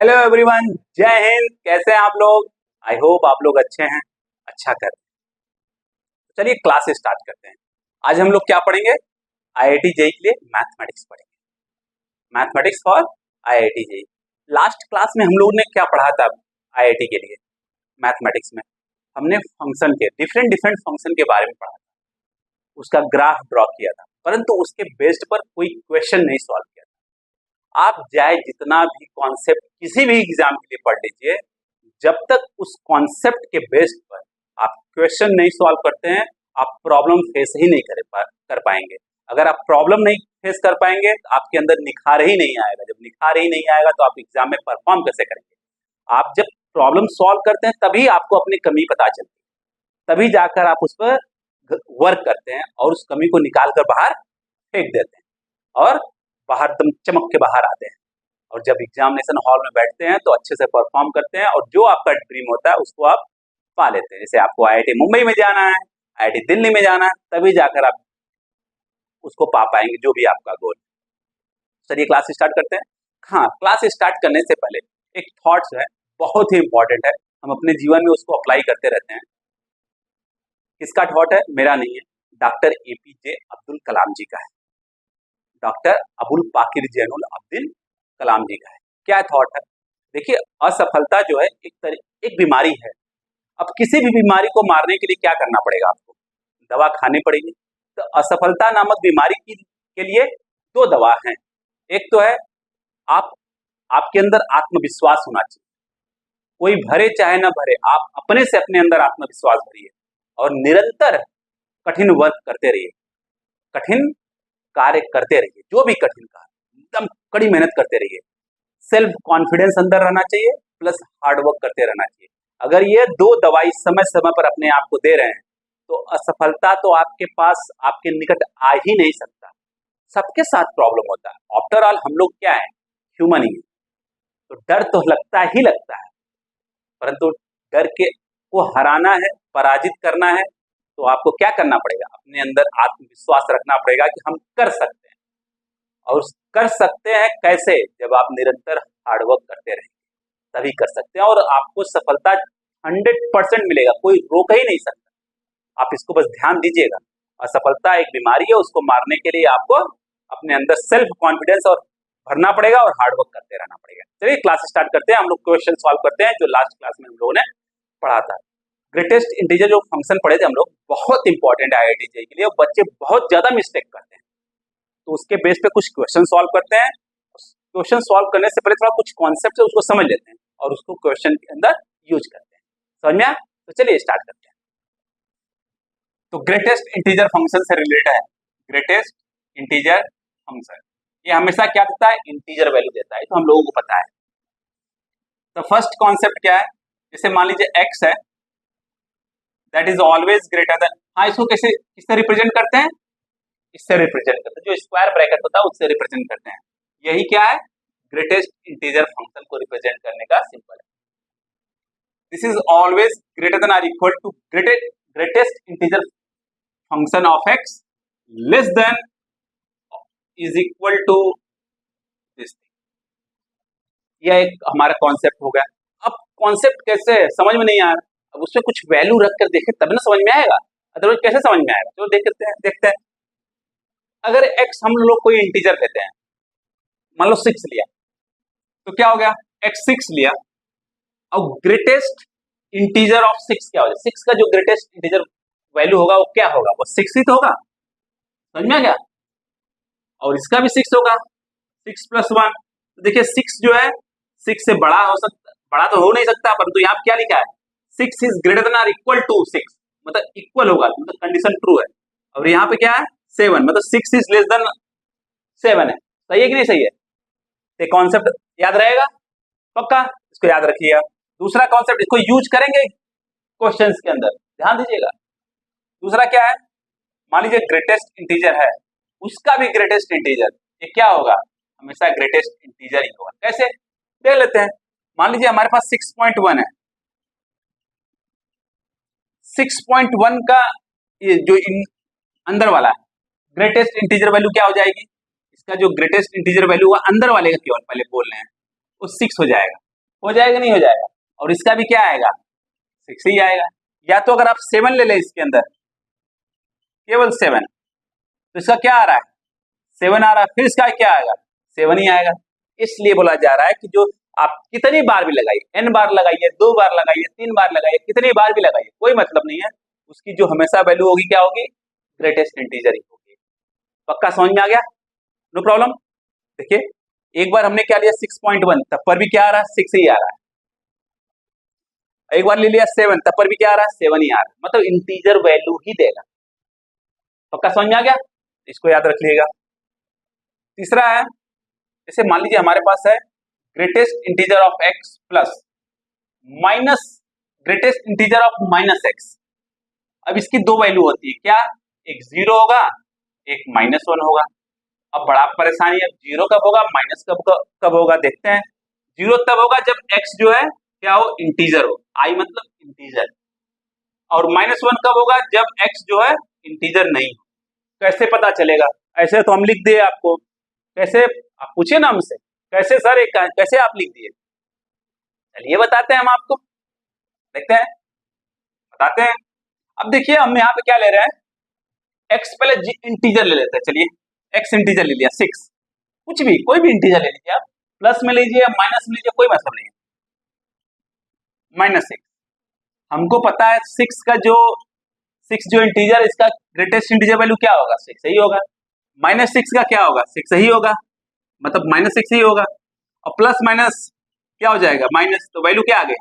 Hello everyone, जय हिंद। कैसे हैं आप लोग? आई होप आप लोग अच्छे हैं, अच्छा कर रहे हैं। तो चलिए क्लास स्टार्ट करते हैं। आज हम लोग क्या पढ़ेंगे? आईआईटी जेईई के लिए मैथमेटिक्स पढ़ेंगे। Mathematics for IIT JEE. Last class में हम लोग ने क्या पढ़ा था? आईआईटी के लिए मैथमेटिक्स में हमने फंक्शन के डिफरेंट डिफरेंट फंक्शन के बारे में पढ़ा था, उसका ग्राफ ड्रॉ किया था, परंतु उसके बेस्ड पर कोई क्वेश्चन नहीं सॉल्व किया था। आप चाहे जितना भी कॉन्सेप्ट किसी भी एग्जाम के लिए पढ़ लीजिए, जब तक उस कॉन्सेप्ट के बेस पर आप क्वेश्चन नहीं सॉल्व करते हैं, आप प्रॉब्लम फेस ही नहीं कर पाएंगे। अगर आप प्रॉब्लम नहीं फेस कर पाएंगे तो आपके अंदर निखार ही नहीं आएगा। जब निखार ही नहीं आएगा तो आप एग्जाम में परफॉर्म कैसे करेंगे? आप जब प्रॉब्लम सॉल्व करते हैं तभी आपको अपनी कमी पता चलती है, तभी जाकर आप उस पर वर्क करते हैं और उस कमी को निकाल कर बाहर फेंक देते हैं और बाहर एकदम चमक के बाहर आते हैं। और जब एग्जामिनेशन हॉल में बैठते हैं तो अच्छे से परफॉर्म करते हैं और जो आपका ड्रीम होता है उसको आप पा लेते हैं। जैसे आपको आईआईटी मुंबई में जाना है, आईआईटी दिल्ली में जाना है, तभी जाकर आप उसको पा पाएंगे जो भी आपका गोल। चलिए क्लास स्टार्ट करते हैं। हाँ, क्लास स्टार्ट करने से पहले एक थॉट्स है, बहुत ही इंपॉर्टेंट है, हम अपने जीवन में उसको अप्लाई करते रहते हैं। किसका थॉट है? मेरा नहीं है, डॉक्टर एपीजे अब्दुल कलाम जी का है। डॉक्टर अबुल पाकिर जैनुल अब्दुल कलाम जी का है। क्या थॉट है? देखिए, असफलता जो है एक बीमारी है। अब किसी भी बीमारी को मारने के लिए क्या करना पड़ेगा? आपको दवा खानी पड़ेगी। तो असफलता नामक बीमारी के लिए दो दवा हैं। एक तो है आपके अंदर आत्मविश्वास होना चाहिए। कोई भरे चाहे ना भरे, आप अपने से अपने अंदर आत्मविश्वास भरिए और निरंतर कठिन वर्क करते रहिए, कठिन कार्य करते रहिए, जो भी कठिन कार्य, एकदम कड़ी मेहनत करते रहिए। सेल्फ कॉन्फिडेंस अंदर रहना चाहिए, प्लस हार्ड वर्क करते रहना चाहिए। अगर ये दो दवाई समय समय पर अपने आप को दे रहे हैं तो असफलता तो आपके पास, आपके निकट आ ही नहीं सकता। सबके साथ प्रॉब्लम होता है। आफ्टर ऑल हम लोग क्या है? ह्यूमन ही है। तो डर तो लगता ही लगता है, परंतु डर के को हराना है, पराजित करना है, तो आपको क्या करना पड़ेगा? अपने अंदर आत्मविश्वास रखना पड़ेगा कि हम कर सकते हैं। और कर सकते हैं कैसे? जब आप निरंतर हार्डवर्क करते रहेंगे तभी कर सकते हैं और आपको सफलता 100% मिलेगा, कोई रोक ही नहीं सकता। आप इसको बस ध्यान दीजिएगा। असफलता एक बीमारी है, उसको मारने के लिए आपको अपने अंदर सेल्फ कॉन्फिडेंस और भरना पड़ेगा और हार्डवर्क करते रहना पड़ेगा। चलिए क्लास स्टार्ट करते हैं। हम लोग क्वेश्चन सॉल्व करते हैं जो लास्ट क्लास में हम लोगों ने पढ़ा था। ग्रेटेस्ट इंटीजर जो फंक्शन पढ़े थे हम लोग, बहुत इंपॉर्टेंट है आईआईटी जेईई के लिए और बच्चे बहुत ज्यादा मिस्टेक करते हैं। तो उसके बेस पे कुछ क्वेश्चन सॉल्व करते हैं। क्वेश्चन सॉल्व करने से पहले थोड़ा कुछ कॉन्सेप्ट है उसको समझ लेते हैं और उसको क्वेश्चन के अंदर यूज करते हैं। समझ में आया? तो चलिए स्टार्ट करते हैं। तो ग्रेटेस्ट इंटीजर फंक्शन से रिलेटेड है। ग्रेटेस्ट इंटीजर फंक्शन ये हमेशा क्या देता है? इंटीजर वैल्यू देता है, तो हम लोगों को पता है। तो फर्स्ट कॉन्सेप्ट क्या है? जैसे मान लीजिए एक्स है, that is always greater then. हाँ, इसको कैसे किससे रिप्रेजेंट करते हैं? इससे रिप्रेजेंट करते हैं, जो स्क्वायर ब्रैकेट होता है उससे रिप्रेजेंट करते हैं। यही क्या है? ग्रेटेस्ट इंटीजर फंक्शन को रिप्रेजेंट करने का सिंबल है। This is always greater than or equal to greatest integer function of x less than is equal to this. यह एक हमारा कॉन्सेप्ट हो गया। अब कॉन्सेप्ट कैसे है समझ में नहीं आ रहा, अब उसमें कुछ वैल्यू रख कर देखें तब ना समझ में आएगा, अदरवाइज कैसे समझ में आएगा? तो देखते हैं। अगर x हम लोग कोई इंटीजर लेते हैं, मान लो 6 लिया, तो क्या हो गया? x 6 लिया और ग्रेटेस्ट इंटीजर ऑफ 6 क्या हो गया? 6 का जो ग्रेटेस्ट इंटीजर वैल्यू होगा वो क्या होगा? वो 6 ही तो होगा। समझ में आ गया? और इसका भी 6 होगा, 6 + 1। तो देखिए 6 जो है 6 से बड़ा हो सकता, बड़ा तो हो नहीं सकता, परंतु यहाँ क्या लिखा है? 6 is greater than or equal to 6, मतलब इक्वल होगा, मतलब कंडीशन ट्रू है। और यहाँ पे क्या है? 7, मतलब 6 इज लेस देन 7 है। सही है कि नहीं सही है? ये कॉन्सेप्ट याद रहेगा पक्का, इसको याद रखिएगा। दूसरा कॉन्सेप्ट इसको यूज करेंगे क्वेश्चंस के अंदर, ध्यान दीजिएगा। दूसरा क्या है? मान लीजिए ग्रेटेस्ट इंटीजर है, उसका भी ग्रेटेस्ट इंटीजर ये क्या होगा? हमेशा ग्रेटेस्ट इंटीजर ही होगा। कैसे? देख लेते हैं। मान लीजिए हमारे पास 6.1 है, 6.1 का ये जो अंदर वाला है ग्रेटेस्ट इंटीजर वैल्यू क्या हो जाएगी? इसका जो ग्रेटेस्ट इंटीजर वैल्यू हुआ अंदर वाले का केवल पहले बोल रहे हैं, वो 6 हो जाएगा। हो जाएगा नहीं हो जाएगा, और इसका भी क्या आएगा 6 ही आएगा। या तो अगर आप 7 ले लें इसके अंदर, केवल 7, तो इसका क्या आ रहा है 7 आ रहा है, फिर इसका क्या आएगा 7 ही आएगा। इसलिए बोला जा रहा है कि जो आप कितनी बार भी लगाइए, n बार लगाइए, 2 बार लगाइए, 3 बार लगाइए, कितनी बार भी लगाइए, कोई मतलब नहीं है, उसकी जो हमेशा वैल्यू होगी क्या होगी, ग्रेटेस्ट इंटीजर ही होगी। पक्का समझ में आ गया, नो प्रॉब्लम। देखिए एक बार हमने क्या लिया 6.1, तब पर भी क्या आ रहा है 6 ही आ रहा है। एक बार ले लिया 7, तब पर भी क्या आ रहा है 7 ही आ रहा है, मतलब इंटीजर वैल्यू ही देगा। पक्का समझ में आ गया, इसको याद रख लीजिएगा। तीसरा है, जैसे मान लीजिए हमारे पास है greatest integer of x plus minus greatest integer of minus x। अब इसकी दो वैल्यू होती है, क्या, एक 0 होगा, एक -1 होगा। अब बड़ा परेशानी है, 0 कब होगा, माइनस कब होगा, देखते हैं। 0 तब होगा जब x जो है क्या हो, इंटीजर हो, i मतलब इंटीजर, और -1 कब होगा, जब x जो है इंटीजर नहीं हो। कैसे पता चलेगा, ऐसे तो हम लिख दिए आपको, कैसे आप पूछिए ना हमसे, कैसे सर एक कैसे आप लिख दिए, चलिए बताते हैं हम आपको, देखते हैं, बताते हैं। अब देखिए हम यहाँ पे क्या ले रहे हैं, x पहले इंटीजर ले लेते हैं, चलिए x इंटीजर ले लिया 6, कुछ भी कोई भी इंटीजर ले लीजिए आप, प्लस में लीजिए माइनस में लीजिए, कोई मतलब नहीं है, -6। हमको पता है 6 का जो 6 जो इंटीजर, इसका ग्रेटेस्ट इंटीजर वैल्यू क्या होगा 6 ही होगा, -6 का क्या होगा 6 ही होगा, मतलब -6 ही होगा, और प्लस माइनस क्या हो जाएगा माइनस, तो वैल्यू क्या आ गई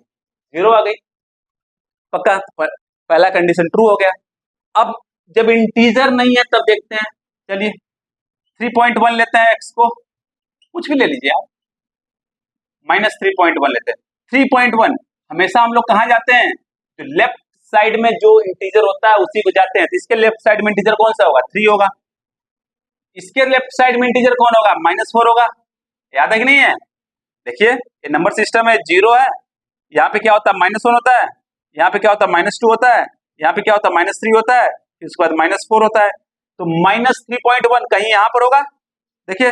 0 आ गई। पक्का, पहला कंडीशन ट्रू हो गया। अब जब इंटीजर नहीं है तब देखते हैं, चलिए 3.1 लेते हैं x को, कुछ भी ले लीजिए आप, -3.1 लेते हैं। 3.1 हमेशा हम लोग कहाँ जाते हैं, जो लेफ्ट साइड में जो इंटीजर होता है उसी को जाते हैं, तो इसके लेफ्ट साइड में इंटीजर कौन सा होगा 3 होगा, इसके लेफ्ट साइड में इंटीजर कौन होगा -4 होगा, याद है कि नहीं है। देखिए ये नंबर सिस्टम है, 0 है, यहाँ पे क्या होता है -1 होता है, यहाँ पे क्या होता है -2 होता है, यहाँ पे क्या होता है -3 होता है, फिर उसके बाद -4 होता है, तो -3.1 कहीं यहाँ पर होगा, देखिए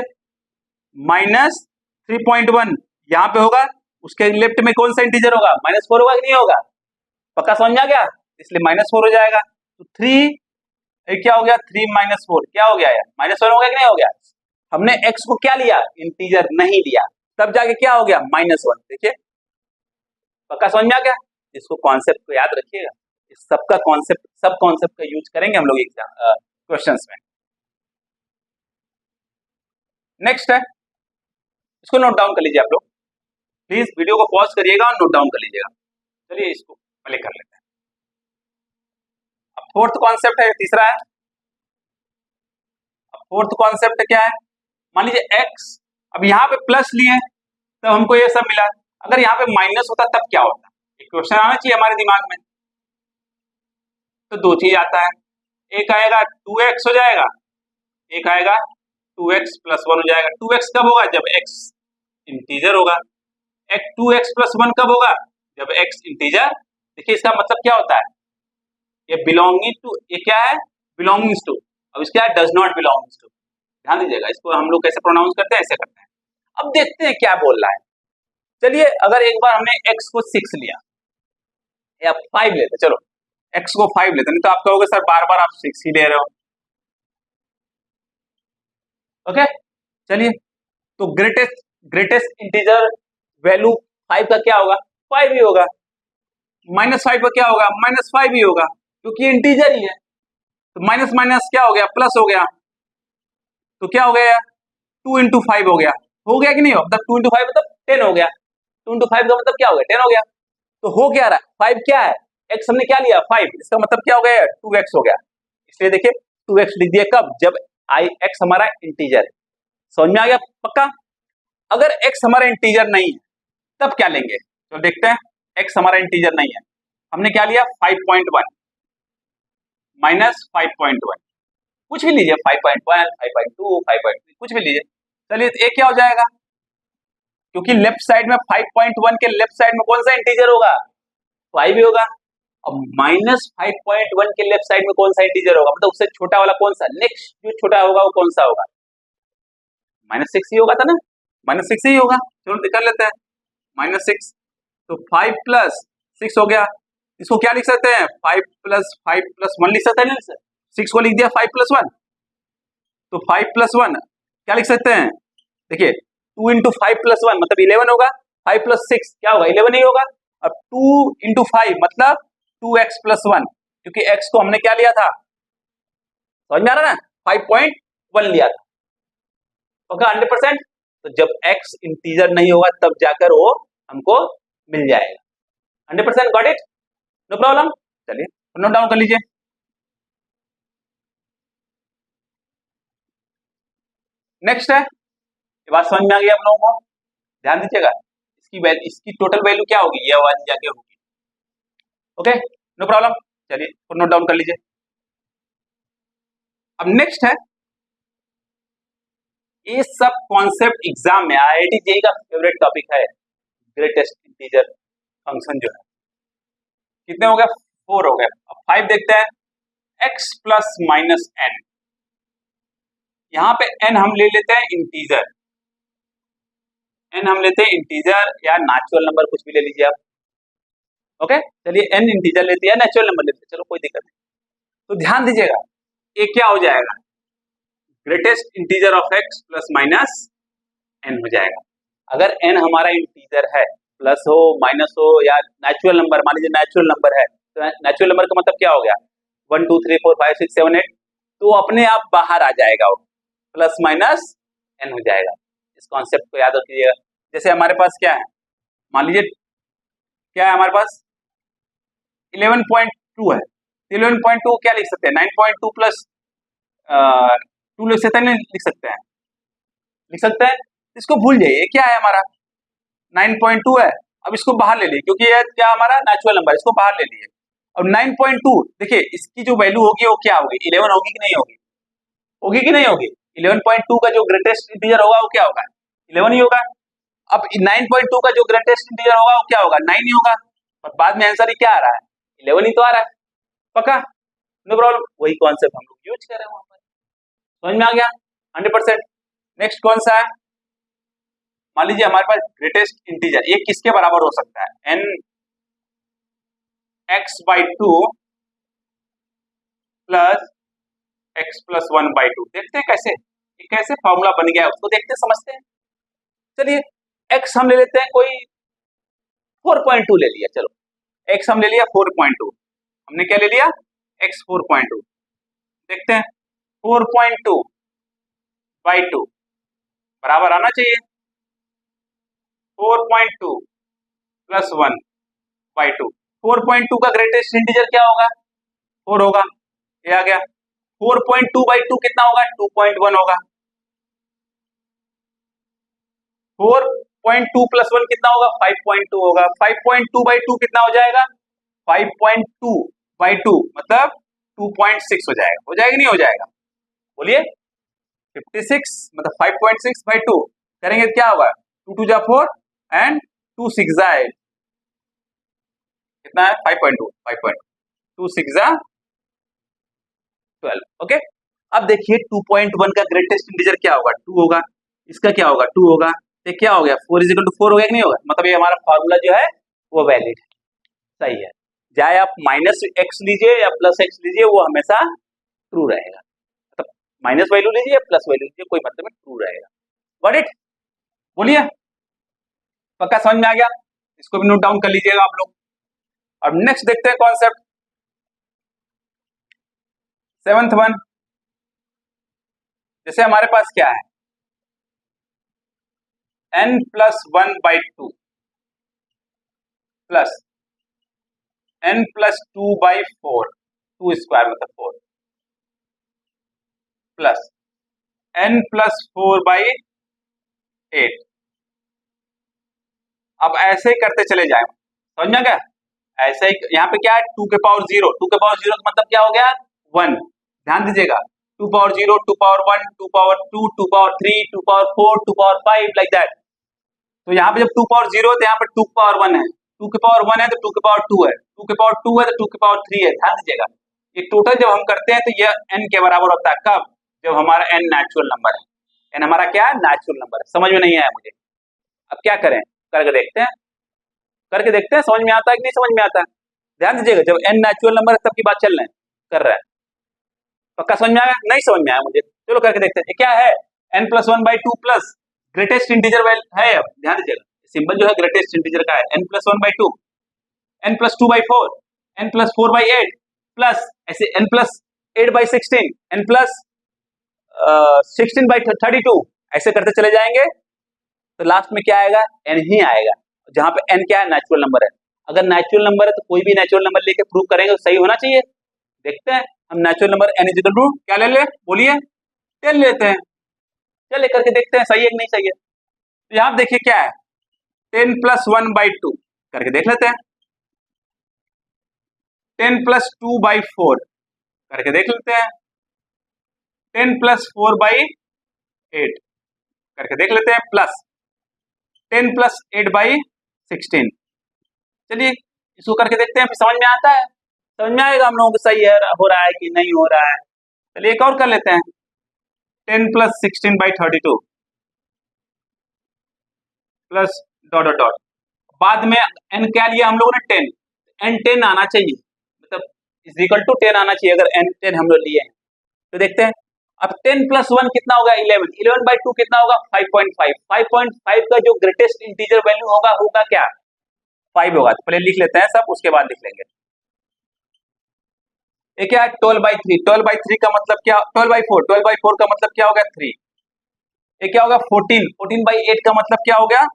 -3.1 यहाँ पे होगा, उसके लेफ्ट में कौन सा इंटीजर होगा -4 होगा कि नहीं होगा, पक्का समझ में आ गया, इसलिए -4 हो जाएगा। तो 3 क्या हो गया 3 -4 क्या हो गया यार -1 हो गया कि नहीं हो गया, हमने x को क्या लिया इंटीजर नहीं लिया, तब जाके क्या हो गया -1। देखिए पक्का समझ में आ गया, इसको कॉन्सेप्ट को याद रखिएगा, इस सबका कॉन्सेप्ट, सब कॉन्सेप्ट का यूज करेंगे हम लोग एग्जाम क्वेश्चंस में। नेक्स्ट है, इसको नोट डाउन कर लीजिए आप लोग, प्लीज वीडियो को पॉज करिएगा और नोट डाउन कर लीजिएगा। चलिए इसको पहले कर लेते हैं। अब फोर्थ कॉन्सेप्ट है, तीसरा है। अब फोर्थ कॉन्सेप्ट क्या है, मान लीजिए x, अब यहाँ पे प्लस लिए तब हमको ये सब मिला, अगर यहाँ पे माइनस होता तब क्या होता, एक क्वेश्चन आना चाहिए हमारे दिमाग में। तो दो चीज आता है, एक आएगा 2x हो जाएगा, एक आएगा 2x + 1 हो जाएगा। 2x कब होगा जब x इंटीजर होगा, 2x + 1 कब होगा जब x इंटीजर। देखिए इसका मतलब क्या होता है, ये बिलोंगिंग टू, ये क्या है बिलोंगिंग्स टू, अब इसका डज नॉट बिलोंग्स टू, ध्यान दीजिएगा, इसको हम लोग कैसे प्रोनाउंस करते हैं, ऐसे करते हैं। अब देखते हैं क्या बोल रहा है, चलिए अगर एक बार हमने x को 6 लिया या 5 लेते, चलो x को 5 लेते, नहीं तो आप कहोगे सर बार बार आप 6 ही ले रहे हो। ओके चलिए, तो ग्रेटेस्ट इंटीजर वैल्यू 5 का क्या होगा 5 ही होगा, -5 का क्या होगा -5 ही होगा, क्योंकि इंटीजर ही है। तो माइनस माइनस क्या हो गया प्लस हो गया, तो क्या हो गया 2 × 5 हो गया कि नहीं, मतलब 2 × 5 मतलब 10 हो गया, 2 × 5 का मतलब क्या हो गया 10 हो गया। तो हो क्या रहा है 5 क्या है, x हमने क्या लिया 5, इसका मतलब क्या हो गया 2x हो गया, इसलिए देखिए 2x लिख दिया कब, जब x हमारा इंटीजर है। समझ में आ गया पक्का। अगर x हमारा इंटीजर नहीं है तब क्या लेंगे, तो देखते हैं, x हमारा इंटीजर नहीं है, हमने क्या लिया 5.1 -5.1, कुछ भी लीजिए 5.1 5.2 5.3 कुछ भी लीजिए, चलिए ये क्या हो जाएगा, क्योंकि लेफ्ट साइड में 5.1 के लेफ्ट साइड में कौन सा इंटीजर होगा 5 ही होगा, अब -5.1 के लेफ्ट साइड में कौन सा इंटीजर होगा, मतलब उससे छोटा वाला कौन सा, नेक्स्ट जो छोटा होगा वो कौन सा होगा, -6 ही होगा था ना, -6 ही होगा, चलो निकाल लेते हैं -6, तो 5+6 हो गया। इसको क्या लिख सकते हैं? 5+5+1 लिख सकते हैं, नहीं? 6 को लिख दिया 5+1, तो 5+1 क्या लिख सकते हैं? देखिए 2 × 5+1 मतलब 11 होगा। 5+6 क्या होगा? 11 ही होगा। अब 2 × 5 मतलब 2x+1, क्योंकि x को हमने क्या लिया था? समझ में आ रहा ना? 5.1 लिया था। ओके 100%। तो जब x इंटीजर नहीं होगा तब जाकर वो हमको मिल जाएगा। 100% गॉट इट? No problem. चलिए नोट डाउन कर लीजिए। नेक्स्ट है, ये बात समझ में आ गई आप लोगों को? ध्यान दीजिएगा, इसकी टोटल वैल्यू क्या होगी? ये वाली जाके होगी। Okay no problem. चलिए नोट डाउन कर लीजिए। अब नेक्स्ट है, ये सब कॉन्सेप्ट एग्जाम में IIT जेईई का फेवरेट टॉपिक है, ग्रेटेस्ट इंटीजर फंक्शन जो है। कितने हो गए? 4 हो गए। अब 5 देखते हैं, x प्लस माइनस n। यहां पे n हम ले लेते हैं इंटीजर, n हम लेते हैं इंटीजर या नेचुरल नंबर, कुछ भी ले लीजिए आप। ओके चलिए n इंटीजर लेते हैं, नेचुरल नंबर लेते हैं, चलो कोई दिक्कत नहीं। तो ध्यान दीजिएगा, ये क्या हो जाएगा? Greatest integer of x plus minus n हो जाएगा। अगर n हमारा इंटीजर है, प्लस हो माइनस हो या नेचुरल नंबर, मान लीजिए नेचुरल नंबर है, तो नेचुरल नंबर का मतलब क्या हो गया? 1 2 3 4 5 6 7 8, तो अपने आप बाहर आ जाएगा, वो प्लस माइनस n हो जाएगा। इस कॉन्सेप्ट को याद रखिएगा। जैसे हमारे पास क्या है, मान लीजिए क्या है हमारे पास? 11.2 है। 11.2 क्या लिख सकते हैं? 9.2 प्लस 2 लिख सकते हैं, लिख सकते हैं, लिख सकते हैं। इसको भूल जाइए, क्या है हमारा? 9.2 है। अब इसको बाहर ले लीजिए, क्योंकि ये क्या हमारा नेचुरल नंबर, इसको बाहर ले लीजिए। अब 9.2 देखिए, इसकी जो वैल्यू होगी वो क्या होगी? 11 होगी कि नहीं होगी? होगी कि नहीं होगी? 11.2 का जो ग्रेटेस्ट इंटीजर होगा वो क्या होगा? 11 ही होगा। अब 9.2 का जो ग्रेटेस्ट इंटीजर होगा वो क्या होगा? 9 ही होगा। और बाद में आंसर ही क्या आ रहा है? 11 ही तो आ रहा है। पक्का? No problem. वही कॉन्सेप्ट हम लोग यूज कर रहे हैं वहां पर। समझ में आ गया? 100%। नेक्स्ट कौन सा है? मान लीजिए हमारे पास ग्रेटेस्ट इंटीजर, ये किसके बराबर हो सकता है? n x/2 plus x plus 1/2। देखते हैं कैसे, ये कैसे फॉर्मूला बन गया है, उसको देखते हैं, समझते हैं। चलिए x हम ले लेते हैं, कोई 4.2 ले लिया। चलो x हम ले लिया 4.2। हमने क्या ले लिया? x 4.2। देखते हैं 4.2/2 बराबर आना चाहिए 4.2 प्लस 1/2। 4.2 का ग्रेटेस्ट इंटीजर क्या होगा? 4 होगा। ये आ गया। 4.2/2 कितना होगा? 2.1 होगा। 4.2 प्लस 1 कितना होगा? 5.2 होगा। 5.2/2 कितना हो जाएगा? 5.2/2 मतलब 2.6 हो जाएगा। हो जाएगा नहीं हो जाएगा? बोलिए। 56 मतलब 5.6/2 करेंगे तो क्या होगा? 2 2 जा 4 एंड 2 6 जा 8। कितना है? 5.2 2 6 जा 12। ओके अब देखिए 2.1 का ग्रेटेस्ट इंटीजर क्या होगा? 2 होगा। इसका क्या होगा? 2 होगा। ये क्या हो गया? 4 = 4 हो गया कि नहीं होगा? मतलब ये हमारा फॉर्मूला जो है वो वैलिड है, सही है। चाहे आप माइनस एक्स लीजिए या प्लस एक्स लीजिए, वो हमेशा ट्रू रहेगा। मतलब माइनस वैल्यू लीजिए या प्लस वैल्यू लीजिए, कोई मतलब में ट्रू रहेगा। Got it? बोलिए। पक्का समझ में आ गया? इसको भी नोट डाउन कर लीजिएगा आप लोग। अब नेक्स्ट देखते हैं कॉन्सेप्ट 7th वन। जैसे हमारे पास क्या है? n plus 1/2 plus n plus 2/4, 2 square मतलब 4, प्लस n प्लस 4/8। अब ऐसे ही करते चले जाए, समझ में क्या? ऐसे ही यहाँ पे क्या है? 2 के पावर 0, 2 के पावर 0 का मतलब क्या हो गया? 1। ध्यान दीजिएगा, 2 power 0, 2 power 1, 2 power 2, 2 power 3, 2 power 4, 2 power 5 like that. तो यहाँ पे जब 2 पावर 0 है तो यहाँ पे 2 पावर 1 है, 2 के पावर 1 है तो 2 के पावर 2 है, 2 के पावर 2 है तो 2 के पावर 3 है। ध्यान दीजिएगा, ये टोटल जब हम करते हैं तो ये n के बराबर होता है। कब? जब हमारा n नेचुरल नंबर है। n हमारा क्या है? नेचुरल नंबर है। समझ में नहीं आया मुझे? अब क्या करें? करके देखते हैं। करके देखते हैं समझ में आता है कि नहीं समझ में आता है। ध्यान दीजिएगा, जब n नेचुरल नंबर है तब की बात चल रहे हैं कर रहा है। पक्का समझ में आया? नहीं समझ में आया मुझे, चलो करके देखते हैं। क्या है? n+1/2 plus greatest integer value है। अब ध्यान दीजिएगा, सिंबल जो है ग्रेटेस्ट इंटीजर का है, n+1/2, n+2/4, n+4/8 प्लस ऐसे n+8/16, n+16/32 ऐसे करते चले जाएंगे तो लास्ट में क्या आएगा? n ही आएगा, जहां पे n क्या है? नेचुरल नंबर है। अगर नेचुरल नंबर है तो कोई भी नेचुरल नंबर लेके प्रूव करेंगे तो सही होना चाहिए। देखते हैं हम natural number n is equal to क्या ले ले, बोलिए 10 लेते हैं। चलिए करके देखते हैं सही है कि नहीं सही है। तो यहाँ देखिए क्या है, 10+1/2 करके देख लेते हैं, 10+2/4 करके देख लेते हैं, 10+4/8 करके देख लेते हैं, प्लस 10+8/16। चलिए इसको करके देखते हैं, फिर समझ में आता है, समझ में आएगा हम लोगों को सही है हो रहा है कि नहीं हो रहा है। चलिए एक और कर लेते हैं, 10+16/32 प्लस डॉट डॉट डॉट, बाद में n क्या लिया हम लोगों ने? 10, n 10 आना चाहिए, मतलब इज इक्वल टू 10 आना चाहिए अगर n 10 हम लोग लिए हैं। तो देखते हैं, अब 10+1 कितना होगा? 11, 11/2 कितना होगा? 5.5, 5.5 का जो ग्रेटेस्ट इंटीजर वैल्यू होगा क्या? 5 होगा। तो पहले लिख लेते हैं सब, उसके बाद लिख लेंगे। ये क्या है? 12/3, 12/3 का मतलब क्या? 12/4, 12/4 का मतलब क्या हो गया? 3। ये क्या होगा? 14, 14/8 का मतलब क्या हो गया?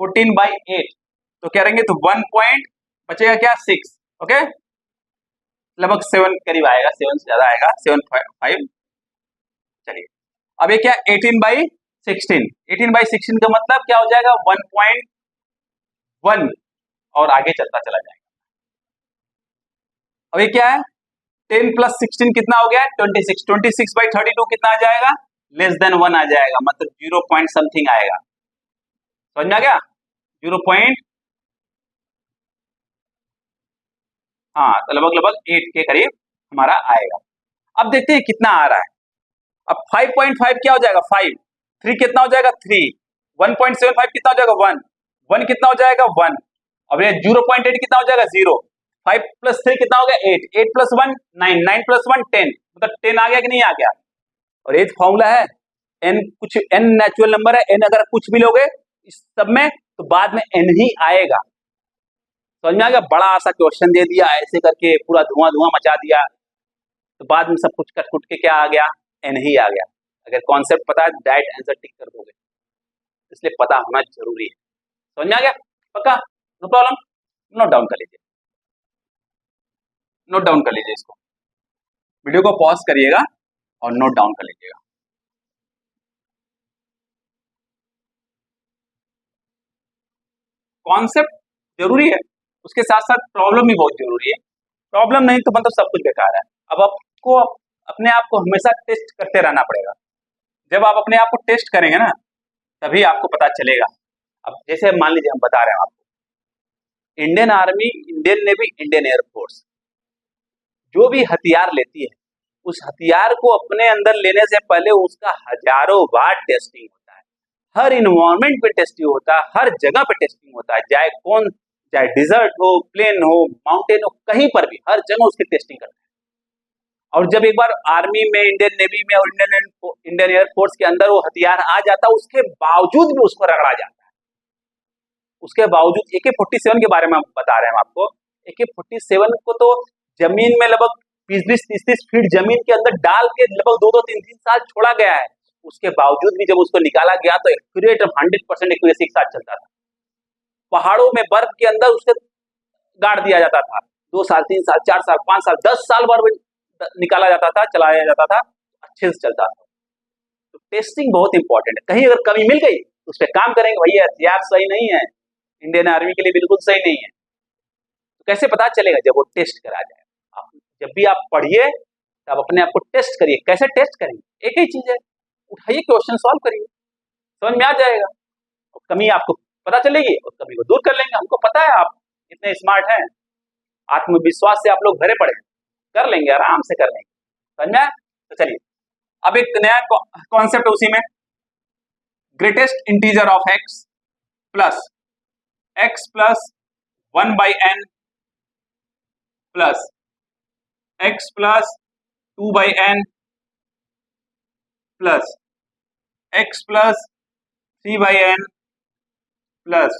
14/8। तो क्या रहेंगे? तो 1 पॉइंट बचेगा क्या? 6। ओके, लगभग 7 करीब आएगा, 7 से ज्यादा आएगा, 7.5। चलिए अब ये क्या? 18/16, 18/16 का मतलब क्या हो जाएगा? 1.1 और आगे चलता चला जाएगा। अब ये क्या है? 10+16 कितना हो गया? 26, 26/32 कितना आ जाएगा? लेस देन 1 आ जाएगा, मतलब 0 पॉइंट समथिंग आएगा। समझ में आ गया? 0 पॉइंट, हाँ, तो लगभग 8 के करीब हमारा आएगा। अब देखते हैं कितना आ रहा है। अब 5.5 क्या हो जाएगा? 5, 3 कितना हो जाएगा? 3, 1.75 कितना हो जाएगा? 1, 1 कितना हो जाएगा? 1। अब ये 0.8 कितना हो जाएगा? 0। 5 + 3 कितना हो गया? 8, 8 + 1 9, 9 + 1 10, मतलब 10 आ गया कि नहीं आ गया? और ये फॉर्मूला है, n कुछ n नेचुरल नंबर है, n अगर कुछ भी लोगे इस सब में तो बाद में n ही आएगा। समझ में आ गया? बड़ा सा क्वेश्चन दे दिया, ऐसे करके पूरा धुआं धुआं मचा दिया, तो बाद में सब कुछ कट कुट के क्या आ गया? n ही आ गया। अगर कॉन्सेप्ट पता है डायरेक्ट आंसर टिक कर दोगे, इसलिए पता होना जरूरी है। समझ में आ गया? पक्का? नो प्रॉब्लम, नोट डाउन कर लीजिए, नोट डाउन कर लीजिए इसको, वीडियो को पॉज करिएगा और नोट डाउन कर लीजिएगा। कॉन्सेप्ट जरूरी है, उसके साथ साथ प्रॉब्लम भी बहुत जरूरी है। प्रॉब्लम नहीं तो मतलब सब कुछ बेकार है। अब आपको अपने आप को हमेशा टेस्ट करते रहना पड़ेगा। जब आप अपने आप को टेस्ट करेंगे ना, तभी आपको पता चलेगा। अब जैसे मान लीजिए हम बता रहे हैं आपको, Indian army, Indian navy, Indian air force जो भी हथियार लेती है, उस हथियार को अपने अंदर लेने से पहले उसका हजारों बार टेस्टिंग होता है। हर इन्वायरमेंट पे टेस्टिंग होता है, हर जगह पे टेस्टिंग होता है, चाहे डिजर्ट हो, प्लेन हो, माउंटेन हो, कहीं पर भी हर जगह उसकी टेस्टिंग करते हैं। और जब एक बार आर्मी में, इंडियन नेवी में और इंडियन एयरफोर्स के अंदर वो हथियार आ जाता है, उसके बावजूद भी उसको रगड़ा जाता है। उसके बावजूद AK-47 के बारे में हम बता रहे हैं आपको। AK-47 को तो जमीन में लगभग 20-30 फीट जमीन के अंदर डाल के लगभग 2-3 साल छोड़ा गया है। उसके बावजूद भी जब उसको निकाला गया तो एक्यूरेट 100% एक्यूरेसी के साथ चलता था। पहाड़ों में बर्फ के अंदर उससे गाड़ दिया जाता था, 2 साल, 3 साल, 4 साल, 5 साल, 10 साल बर्फ निकाला जाता था, चलाया जाता था, अच्छे से चलता था। तो टेस्टिंग बहुत इंपॉर्टेंट है। कहीं अगर कमी मिल गई तो उस पर काम करेंगे, भैया हथियार सही नहीं है, इंडियन आर्मी के लिए बिल्कुल सही नहीं है। तो कैसे पता चलेगा? जब वो टेस्ट करा जाए। जब भी आप पढ़िए तब अपने आप को टेस्ट करिए। कैसे टेस्ट करेंगे? एक ही चीज है, उठाइए क्वेश्चन सॉल्व करिए, समझ में आ जाएगा। और कमी आपको पता चलेगी और कमी को दूर कर लेंगे। हमको पता है आप इतने स्मार्ट हैं, आत्मविश्वास से आप लोग भरे पड़े, कर लेंगे, आराम से कर लेंगे। समझ में? तो चलिए अब एक नया कॉन्सेप्ट उसी में, greatest integer of x plus 1/n plus x plus 2/n plus x plus 3/n plus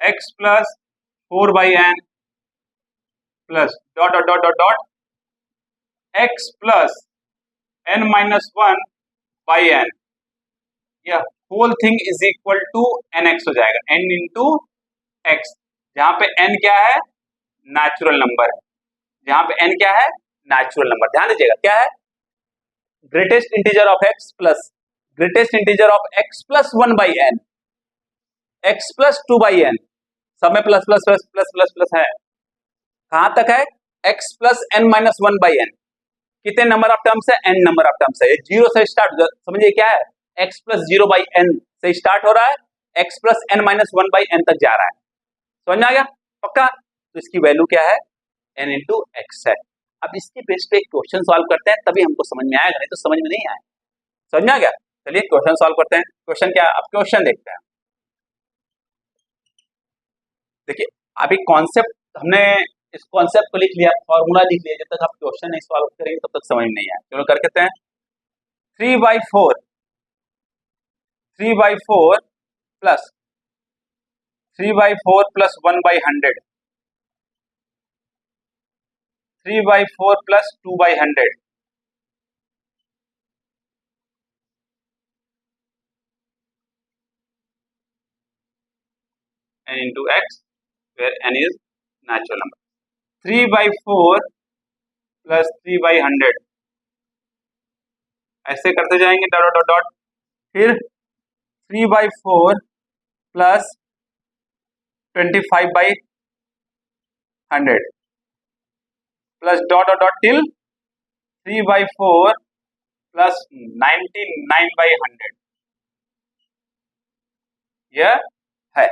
x plus 4/n plus dot dot dot dot dot x plus n minus 1/n, यह whole thing is equal to nx हो जाएगा, n into x, जहां पे n क्या है, natural number है, जहां पे n क्या है, नेचुरल नंबर। ध्यान दीजिएगा क्या है, greatest integer of x plus greatest integer of x plus 1/n, x plus 2/n, सब में plus plus plus plus plus plus है, कहां तक है, x plus n minus 1/n, कितने नंबर ऑफ टर्म्स है, n नंबर ऑफ टर्म्स है, ये जीरो से स्टार्ट, समझिए क्या है, x प्लस 0/n से स्टार्ट हो रहा है, x plus n minus 1/n तक जा रहा है, समझ में आ गया पक्का। तो इसकी वैल्यू क्या है, n इंटू एक्स है। अब इसके बेस पे एक क्वेश्चन सॉल्व करते हैं, तभी हमको समझ में आएगा, नहीं तो समझ में नहीं आएगा, समझ में आ गया। चलिए क्वेश्चन सॉल्व करते हैं। क्वेश्चन क्या है, अब क्वेश्चन देखते हैं। देखिए अभी कॉन्सेप्ट हमने इस कॉन्सेप्ट को लिख लिया, फॉर्मूला लिख लिया, जब तक आप क्वेश्चन नहीं सॉल्व करेंगे तब तक समझ में नहीं आया। चलो करते हैं, 3/4 plus 3/4 plus 1/100, 3/4 plus 2/100, n into x where n is natural number, 3/4 plus 3/100, ऐसे करते जाएंगे डॉट डॉट डॉट, फिर 3/4 plus 25/100 plus dot dot dot till 3/4 plus 99/100, यह है।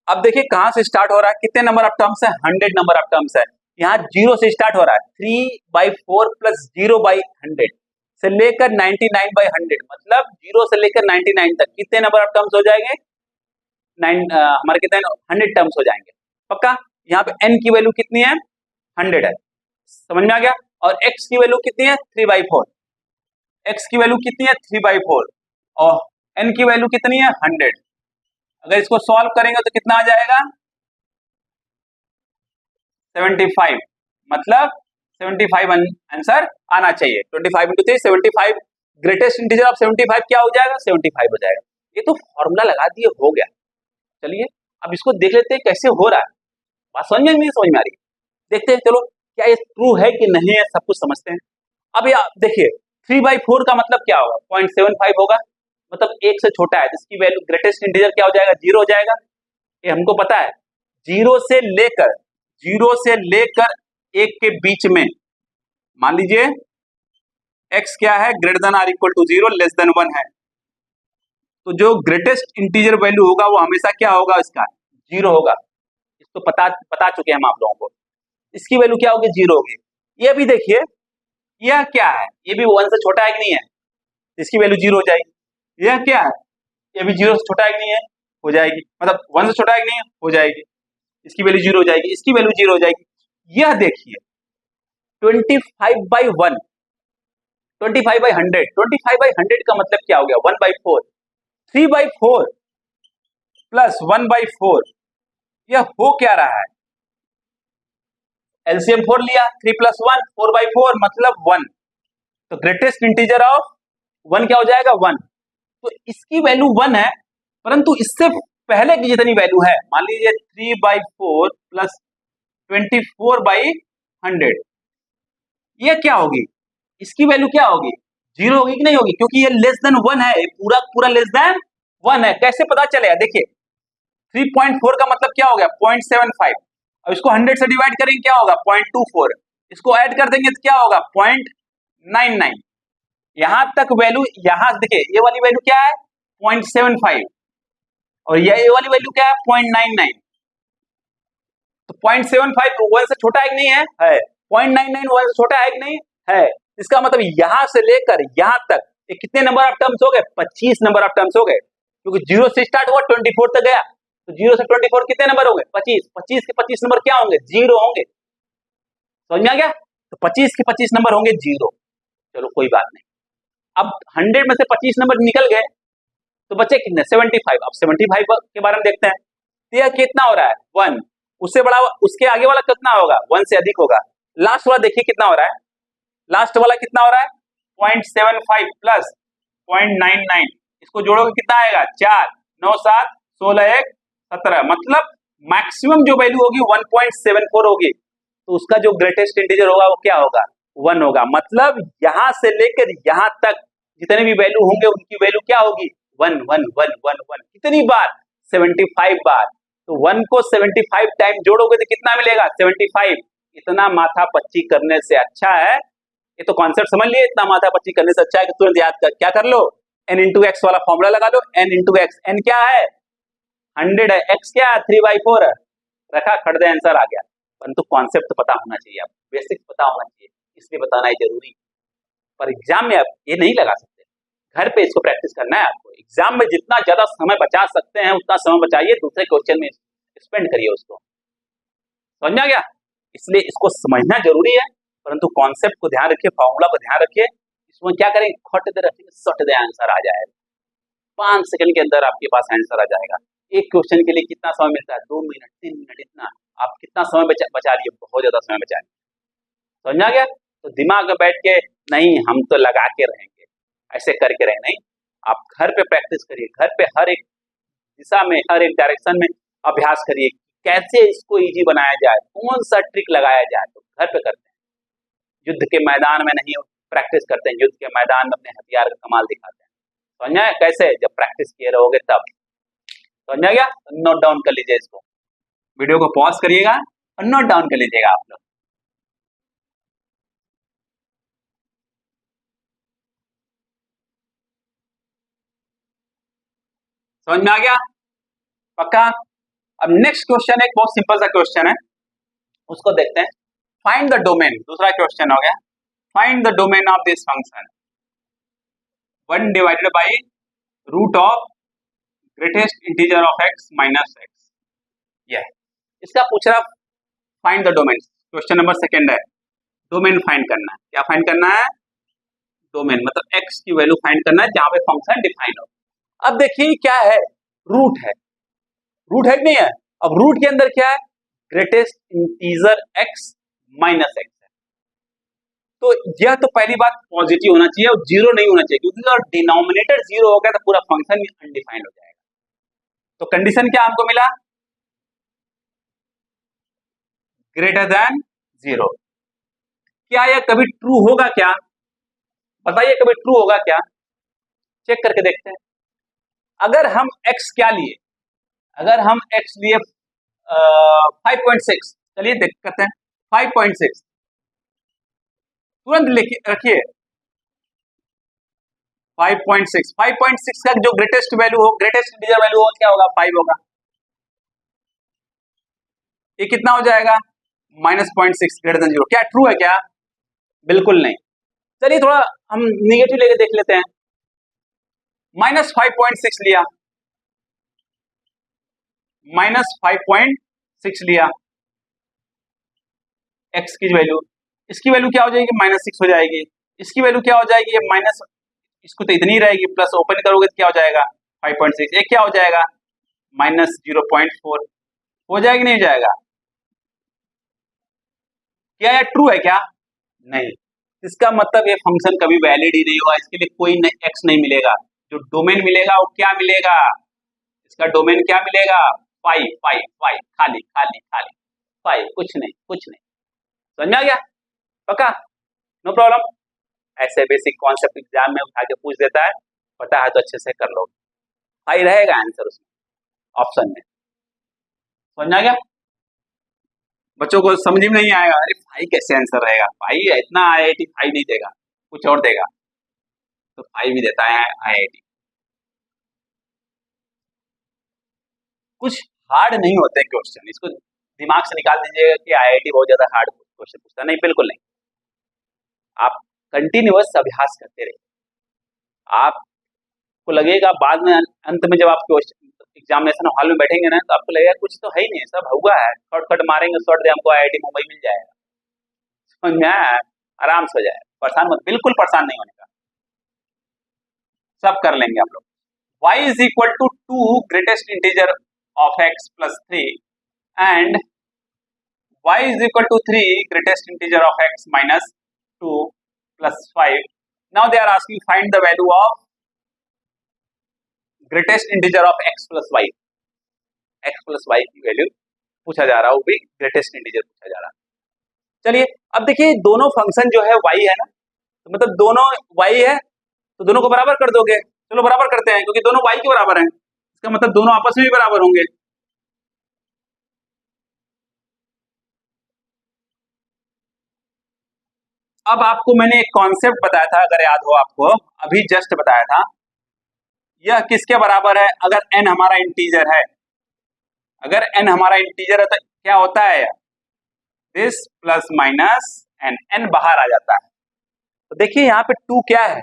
अब देखिए कहां से स्टार्ट हो रहा है, कितने नंबर ऑफ टर्म्स है, 100 नंबर ऑफ टर्म्स है, यहाँ 0 से स्टार्ट हो रहा है, 3/4 प्लस 0/100 से लेकर 99/100, मतलब 0 से लेकर 99 तक कितने नंबर ऑफ टर्म्स हो जाएंगे, हमारे कितने 100 टर्म्स हो जाएंगे पक्का। यहाँ पे n की वैल्यू कितनी है, 100 है, समझ में आ गया। और x की वैल्यू कितनी है, 3/4, x की वैल्यू कितनी है, 3/4, और n की वैल्यू कितनी है, 100। अगर इसको सॉल्व करेंगे तो कितना आ जाएगा, 75, मतलब 75 आंसर आना चाहिए। 25 इंटू 3 75, ग्रेटेस्ट इंटीजर ऑफ 75 क्या हो जाएगा, 75 हो जाएगा। ये तो फॉर्मूला लगा दिए, हो गया। चलिए अब इसको देख लेते हैं कैसे हो रहा है, बात समझ में नहीं समझ में आ रही, देखते हैं चलो क्या ये ट्रू है कि नहीं है, सब कुछ समझते हैं। अब ये देखिए 3/4 का मतलब क्या होगा, 0.75 होगा, मतलब 1 से छोटा है, इसकी वैल्यू ग्रेटेस्ट इंटीजर क्या हो जाएगा, 0 हो जाएगा, ये हमको पता है। 0 से लेकर 1 के बीच में मान लीजिए x क्या है, greater than or equal to 0, less than 1 है, तो जो ग्रेटेस्ट इंटीजर वैल्यू होगा वो हमेशा क्या होगा, इसका 0 होगा। इसको बता चुके हैं हम आप लोगों को, इसकी वैल्यू क्या होगी, 0 होगी। ये भी देखिए यह क्या है, ये भी 1 से छोटा है कि नहीं है, इसकी वैल्यू 0 हो जाएगी। यह क्या है, ये भी 0 से छोटा है कि नहीं है, हो जाएगी, मतलब 1 से छोटा है कि नहीं है, हो जाएगी, इसकी वैल्यू 0 हो जाएगी, इसकी वैल्यू 0 हो जाएगी। यह देखिए 25/1, 25/100, 25/100 का मतलब क्या हो गया, 1/4, 3/4 प्लस 1/4, यह हो क्या रहा है, एलसीएम 4 लिया, 3 प्लस 1 4/4 मतलब 1, तो ग्रेटेस्ट इंटीजर ऑफ 1 क्या हो जाएगा, 1। तो इसकी वैल्यू 1 है, परंतु इससे पहले की जितनी वैल्यू है, मान लीजिए 3/4 प्लस 24/100, ये क्या होगी, इसकी वैल्यू क्या होगी, 0 होगी कि नहीं होगी, क्योंकि ये लेस देन 1 है, पूरा पूरा लेस देन 1 है। कैसे पता चलेगा, देखिए 3.4 का मतलब क्या हो गया, 0.75, अब इसको 100 से डिवाइड करेंगे क्या होगा, 0.24, इसको ऐड कर देंगे तो क्या होगा, 0.99, यहां तक वैल्यू, यहां देखिए ये वाली वैल्यू क्या है, 0.75, और ये वाली वैल्यू क्या है, 0.99, तो 0.75 1 से छोटा है कि नहीं है, 0.99 1 से छोटा है कि नहीं है, इसका मतलब यहां से लेकर यहां तक ये कितने नंबर ऑफ टर्म्स हो गए, 25 नंबर ऑफ टर्म्स हो गए, क्योंकि 0 से स्टार्ट हुआ 24 तक गया, तो 0 से 24 कितने नंबर होंगे? 25। 25 के 25 नंबर क्या होंगे? जीरो होंगे। समझ में आ गया? तो 25 के 25 नंबर होंगे जीरो। चलो कोई बात नहीं। अब 100 में से 25 नंबर निकल गए तो बचे कितने? 75। अब 75 के बारे में देखते हैं। तो यह कितना हो रहा है? 1। उससे बड़ा, उसके आगे वाला कितना होगा? 1 से अधिक होगा। लास्ट वाला देखिए कितना हो रहा है? लास्ट वाला कितना हो रहा है? 0.75 प्लस 0.99, इसको जोड़ोगे कितना आएगा? 4 9 7 16 1 17। मतलब मैक्सिमम जो वैल्यू होगी 1.74 होगी। तो उसका जो ग्रेटेस्ट इंटीजर होगा वो क्या होगा? 1 होगा। मतलब यहां से लेकर यहां तक जितने भी वैल्यू होंगे उनकी वैल्यू क्या होगी? 1 1 1 1 1। कितनी बार? 75 बार। तो 1 को 75 टाइम जोड़ोगे तो कितना मिलेगा? 75। इतना माथा पच्ची करने से अच्छा है, ये तो कॉन्सेप्ट समझ लिए, इतना माथा पच्ची करने से अच्छा है कि तुरंत याद कर, क्या कर लो? n इंटू एक्स वाला फॉर्मूला लगा दो। n इंटू एक्स, एन क्या है? 100 है। x क्या है? 3/4 है। रखा, खड़ दे, आंसर आ गया। परंतु कॉन्सेप्ट तो पता होना चाहिए, आपको बेसिक्स पता होना चाहिए, इसलिए बताना ही जरूरी। पर एग्जाम में आप ये नहीं लगा सकते, घर पे इसको प्रैक्टिस करना है आपको। एग्जाम में जितना ज्यादा समय बचा सकते हैं उतना समय बचाइए, दूसरे क्वेश्चन में स्पेंड करिए उसको। समझ में आ गया? इसलिए इसको समझना जरूरी है, परंतु कॉन्सेप्ट को ध्यान रखिए, फॉर्मूला को ध्यान रखिए। इसमें क्या करें? खट दे रखेंगे, सट दे, आंसर आ जाएगा। 5 सेकंड के अंदर आपके पास आंसर आ जाएगा। एक क्वेश्चन के लिए कितना समय मिलता है? 2 मिनट 3 मिनट। इतना आप कितना समय बचा लिए? बहुत ज्यादा समय बचा लिए। समझ आ गया? तो दिमाग में बैठ के नहीं हम तो लगा के रहेंगे, ऐसे करके रहे नहीं। आप घर पे प्रैक्टिस करिए, घर पे हर एक दिशा में, हर एक डायरेक्शन में अभ्यास करिए, कैसे इसको इजी बनाया जाए, कौन सा ट्रिक लगाया जाए। तो घर पे करते हैं, युद्ध के मैदान में नहीं प्रैक्टिस करते हैं, युद्ध के मैदान में अपने हथियार का कमाल दिखाते हैं। समझ आया? कैसे? जब प्रैक्टिस किए रहोगे तब। समझ आ गया? नोट डाउन कर लीजिए इसको, वीडियो को पॉज करिएगा और नोट डाउन कर लीजिएगा आप लोग। समझ में आ गया? पक्का? अब नेक्स्ट क्वेश्चन एक बहुत सिंपल सा क्वेश्चन है, उसको देखते हैं। फाइंड द डोमेन, दूसरा क्वेश्चन हो गया। Find the domain of this function 1 divided by root of greatest integer of x minus x. यह इसका पूछ रहा, find the domain. Question number second है, डोमेन फाइंड करना है। क्या फाइंड करना है? डोमेन मतलब x की वैल्यू फाइंड करना है जहां पे फंक्शन डिफाइन हो। अब देखिए क्या है? रूट है। रूट है कि नहीं है? अब रूट के अंदर क्या है? Greatest integer x minus x है। तो यह तो पहली बात पॉजिटिव होना चाहिए और जीरो नहीं होना चाहिए, क्योंकि अगर डिनोमिनेटर जीरो हो गया तो पूरा फंक्शन अनडिफाइंड हो जाएगा। तो कंडीशन क्या हमको मिला? Greater than zero. क्या यह कभी ट्रू होगा? क्या बताइए, कभी ट्रू होगा क्या? चेक करके देखते हैं। अगर हम x क्या लिए? अगर हम x लिए 5.6, चलिए देख करते हैं। 5.6 तुरंत रखिए। 5.6 का जो ग्रेटेस्ट वैल्यू हो, ग्रेटेस्ट इंटीजर वैल्यू हो, क्या होगा? 5 होगा। ये कितना हो जाएगा? -0.6 ग्रेटर देन जीरो। क्या ट्रू है क्या? बिल्कुल नहीं। चलिए थोड़ा हम निगेटिव लेके देख लेते हैं। -5.6 लिया, -5.6 लिया x की वैल्यू, इसकी वैल्यू क्या हो जाएगी? -6 हो जाएगी। इसकी वैल्यू क्या हो जाएगी? ये माइनस, इसको तो इतनी रहेगी, प्लस ओपन करोगे तो क्या हो जाएगा? 5.6। ये क्या हो जाएगा? -0.4 हो जाएगा नहीं हो जाएगा? क्या यह ट्रू है क्या? नहीं। इसका मतलब ये फंक्शन कभी वैलिड ही नहीं होगा, इसके लिए कोई x नहीं मिलेगा। जो डोमेन मिलेगा वो क्या मिलेगा? इसका डोमेन क्या मिलेगा? 5 5 5, खाली खाली खाली 5, कुछ नहीं कुछ नहीं। समझ में आ गया? पक्का? No problem. ऐसे बेसिक कॉन्सेप्ट एग्जाम में उठा के पूछ देता है, पता है तो अच्छे से कर लो। 5 रहेगा आंसर उसमें, ऑप्शन में। समझ में आ गया? बच्चों को समझ में नहीं आएगा, अरे 5 कैसे आंसर रहेगा? 5 इतना IIT 5 नहीं देगा, कुछ और देगा। तो 5 भी देता है IIT। कुछ हार्ड नहीं होते क्वेश्चन, इसको दिमाग से निकाल दीजिएगा कि IIT बहुत ज्यादा हार्ड क्वेश्चन पूछता है। नहीं, बिल्कुल नहीं। आप कंटिन्यूअस अभ्यास करते रहिए, आपको लगेगा बाद में, अंत में जब आप क्वेश्चन एग्जामिनेशन हॉल में बैठेंगे ना तो आपको लगेगा कुछ तो है ही नहीं, सब हुआ है, शॉर्टकट मारेंगे शॉर्ट दे हमको आईआईटी मुंबई मिल जाएगा, समझ में आया? आराम से हो जाएगा, परेशान मत, बिल्कुल परेशान नहीं होने का, सब कर लेंगे आप लोग। y is equal to 2 greatest integer of x plus 3 and y is equal to 3 greatest integer of x minus 2 plus 5. Now they are asking find the value of greatest integer of x plus y. x plus y की value पूछा जा रहा है, वो भी greatest integer पूछा जा रहा है। चलिए अब देखिए दोनों फंक्शन जो है y है ना, तो मतलब दोनों y है तो दोनों को बराबर कर दोगे, चलो बराबर करते हैं क्योंकि दोनों y के बराबर हैं, इसका मतलब दोनों आपस में भी बराबर होंगे। अब आपको मैंने एक कॉन्सेप्ट बताया था, अगर याद हो आपको, अभी जस्ट बताया था, यह किसके बराबर है? अगर n हमारा इंटीजर है, अगर n हमारा इंटीजर है तो क्या होता है, this plus minus n, n बाहर आ जाता है। तो देखिए यहाँ पे 2 क्या है,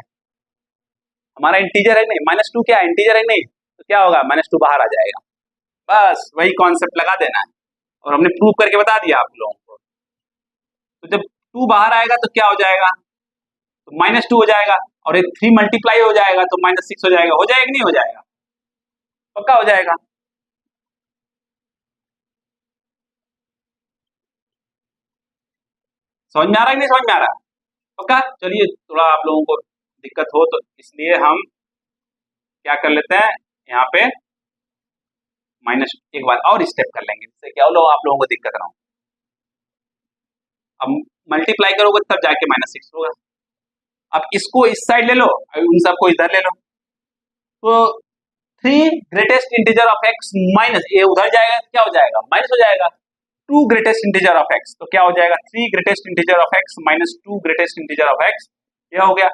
हमारा इंटीजर है नहीं, -2 क्या है, इंटीजर है नहीं, तो क्या होगा, -2 बाहर आ जाएगा। बस वही कॉन्सेप्ट लगा देना है और हमने प्रूव करके बता दिया आप लोगों को। तो जब 2 बाहर आएगा तो क्या हो जाएगा, तो -2 हो जाएगा, और एक 3 मल्टीप्लाई हो जाएगा तो -6 हो जाएगा। हो जाएगा नहीं हो जाएगा, पक्का हो जाएगा। समझ में आ रहा है कि नहीं समझ में आ रहा है, पक्का? चलिए थोड़ा आप लोगों को दिक्कत हो तो इसलिए हम क्या कर लेते हैं, यहाँ पे एक बार और स्टेप कर लेंगे, जिससे क्या हो आप लोगों को दिक्कत ना हो। अब मल्टीप्लाई करोगे तब जाके -6 होगा। अब इसको इस साइड ले लो, उन सबको इधर ले लो, तो 3 greatest integer of x minus, ये उधर जाएगा क्या हो जाएगा, माइनस हो जाएगा। 2 ग्रेटेस्ट इंटीजर ऑफ x, तो क्या हो जाएगा, 3 greatest integer of x minus 2 greatest integer of x, ये हो गया।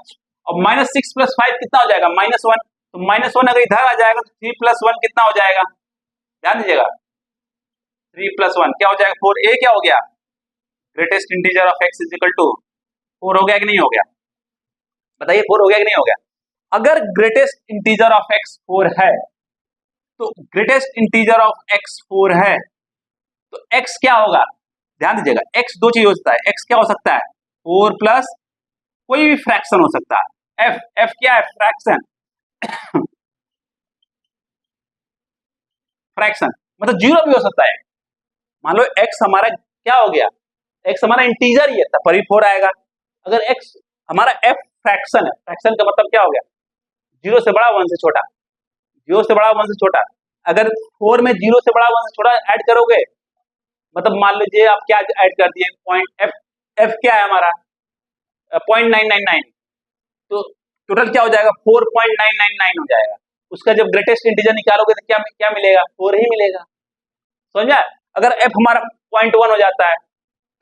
अब -6 प्लस 5 कितना हो जाएगा, -1, तो -1 अगर इधर आ जाएगा तो 3 प्लस 1 कितना हो जाएगा, ध्यान दीजिएगा, 3 प्लस 1 क्या हो जाएगा, 4। ए क्या हो गया, greatest integer of x is equal to 4 हो गया कि नहीं हो गया, बताइए 4 हो गया कि नहीं हो गया। अगर ग्रेटेस्ट इंटीजर ऑफ x 4 है, तो ग्रेटेस्ट इंटीजर ऑफ x 4 है तो x क्या होगा, ध्यान दीजिएगा, x दो चीज हो सकता है, x क्या हो सकता है, 4 प्लस कोई भी फ्रैक्शन हो सकता है, f क्या है, फ्रैक्शन फ्रैक्शन मतलब 0 भी हो सकता है। मान लो x हमारा क्या हो गया, x हमारा इंटीजर ही है तब पर ही 4 आएगा। अगर x हमारा f फ्रैक्शन है, फ्रैक्शन का मतलब क्या हो गया, 0 से बड़ा 1 से छोटा, 0 से बड़ा 1 से छोटा। अगर 4 में 0 से बड़ा 1 से छोटा ऐड करोगे, मतलब मान लीजिए आप क्या ऐड कर दिए, पॉइंट f क्या है हमारा 0.999, तो टोटल क्या हो जाएगा, 4.999 हो जाएगा। उसका जब ग्रेटेस्ट इंटीजर निकालोगे तो क्या क्या मिलेगा, 4 ही मिलेगा, समझा? अगर f हमारा 0.1 हो जाता है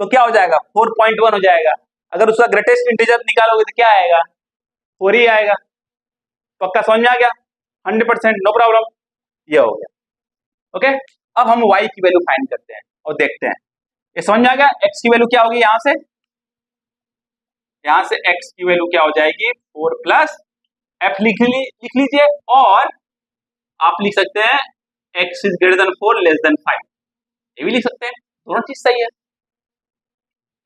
तो क्या हो जाएगा, 4.1 हो जाएगा। अगर उसका ग्रेटेस्ट इंटीजर निकालोगे तो क्या आएगा, 4 ही आएगा। पक्का समझ में आ गया, 100%, नो प्रॉब्लम, ये हो गया। ओके, अब हम y की वैल्यू फाइंड करते हैं और देखते हैं, ये समझ में आ गया। x की वैल्यू क्या होगी, यहाँ से x की वैल्यू क्या हो जाएगी, 4 प्लस f लिख लीजिए, और आप लिख सकते हैं x is greater then 4 less than 5, ये भी लिख सकते हैं, दोनों चीज सही है।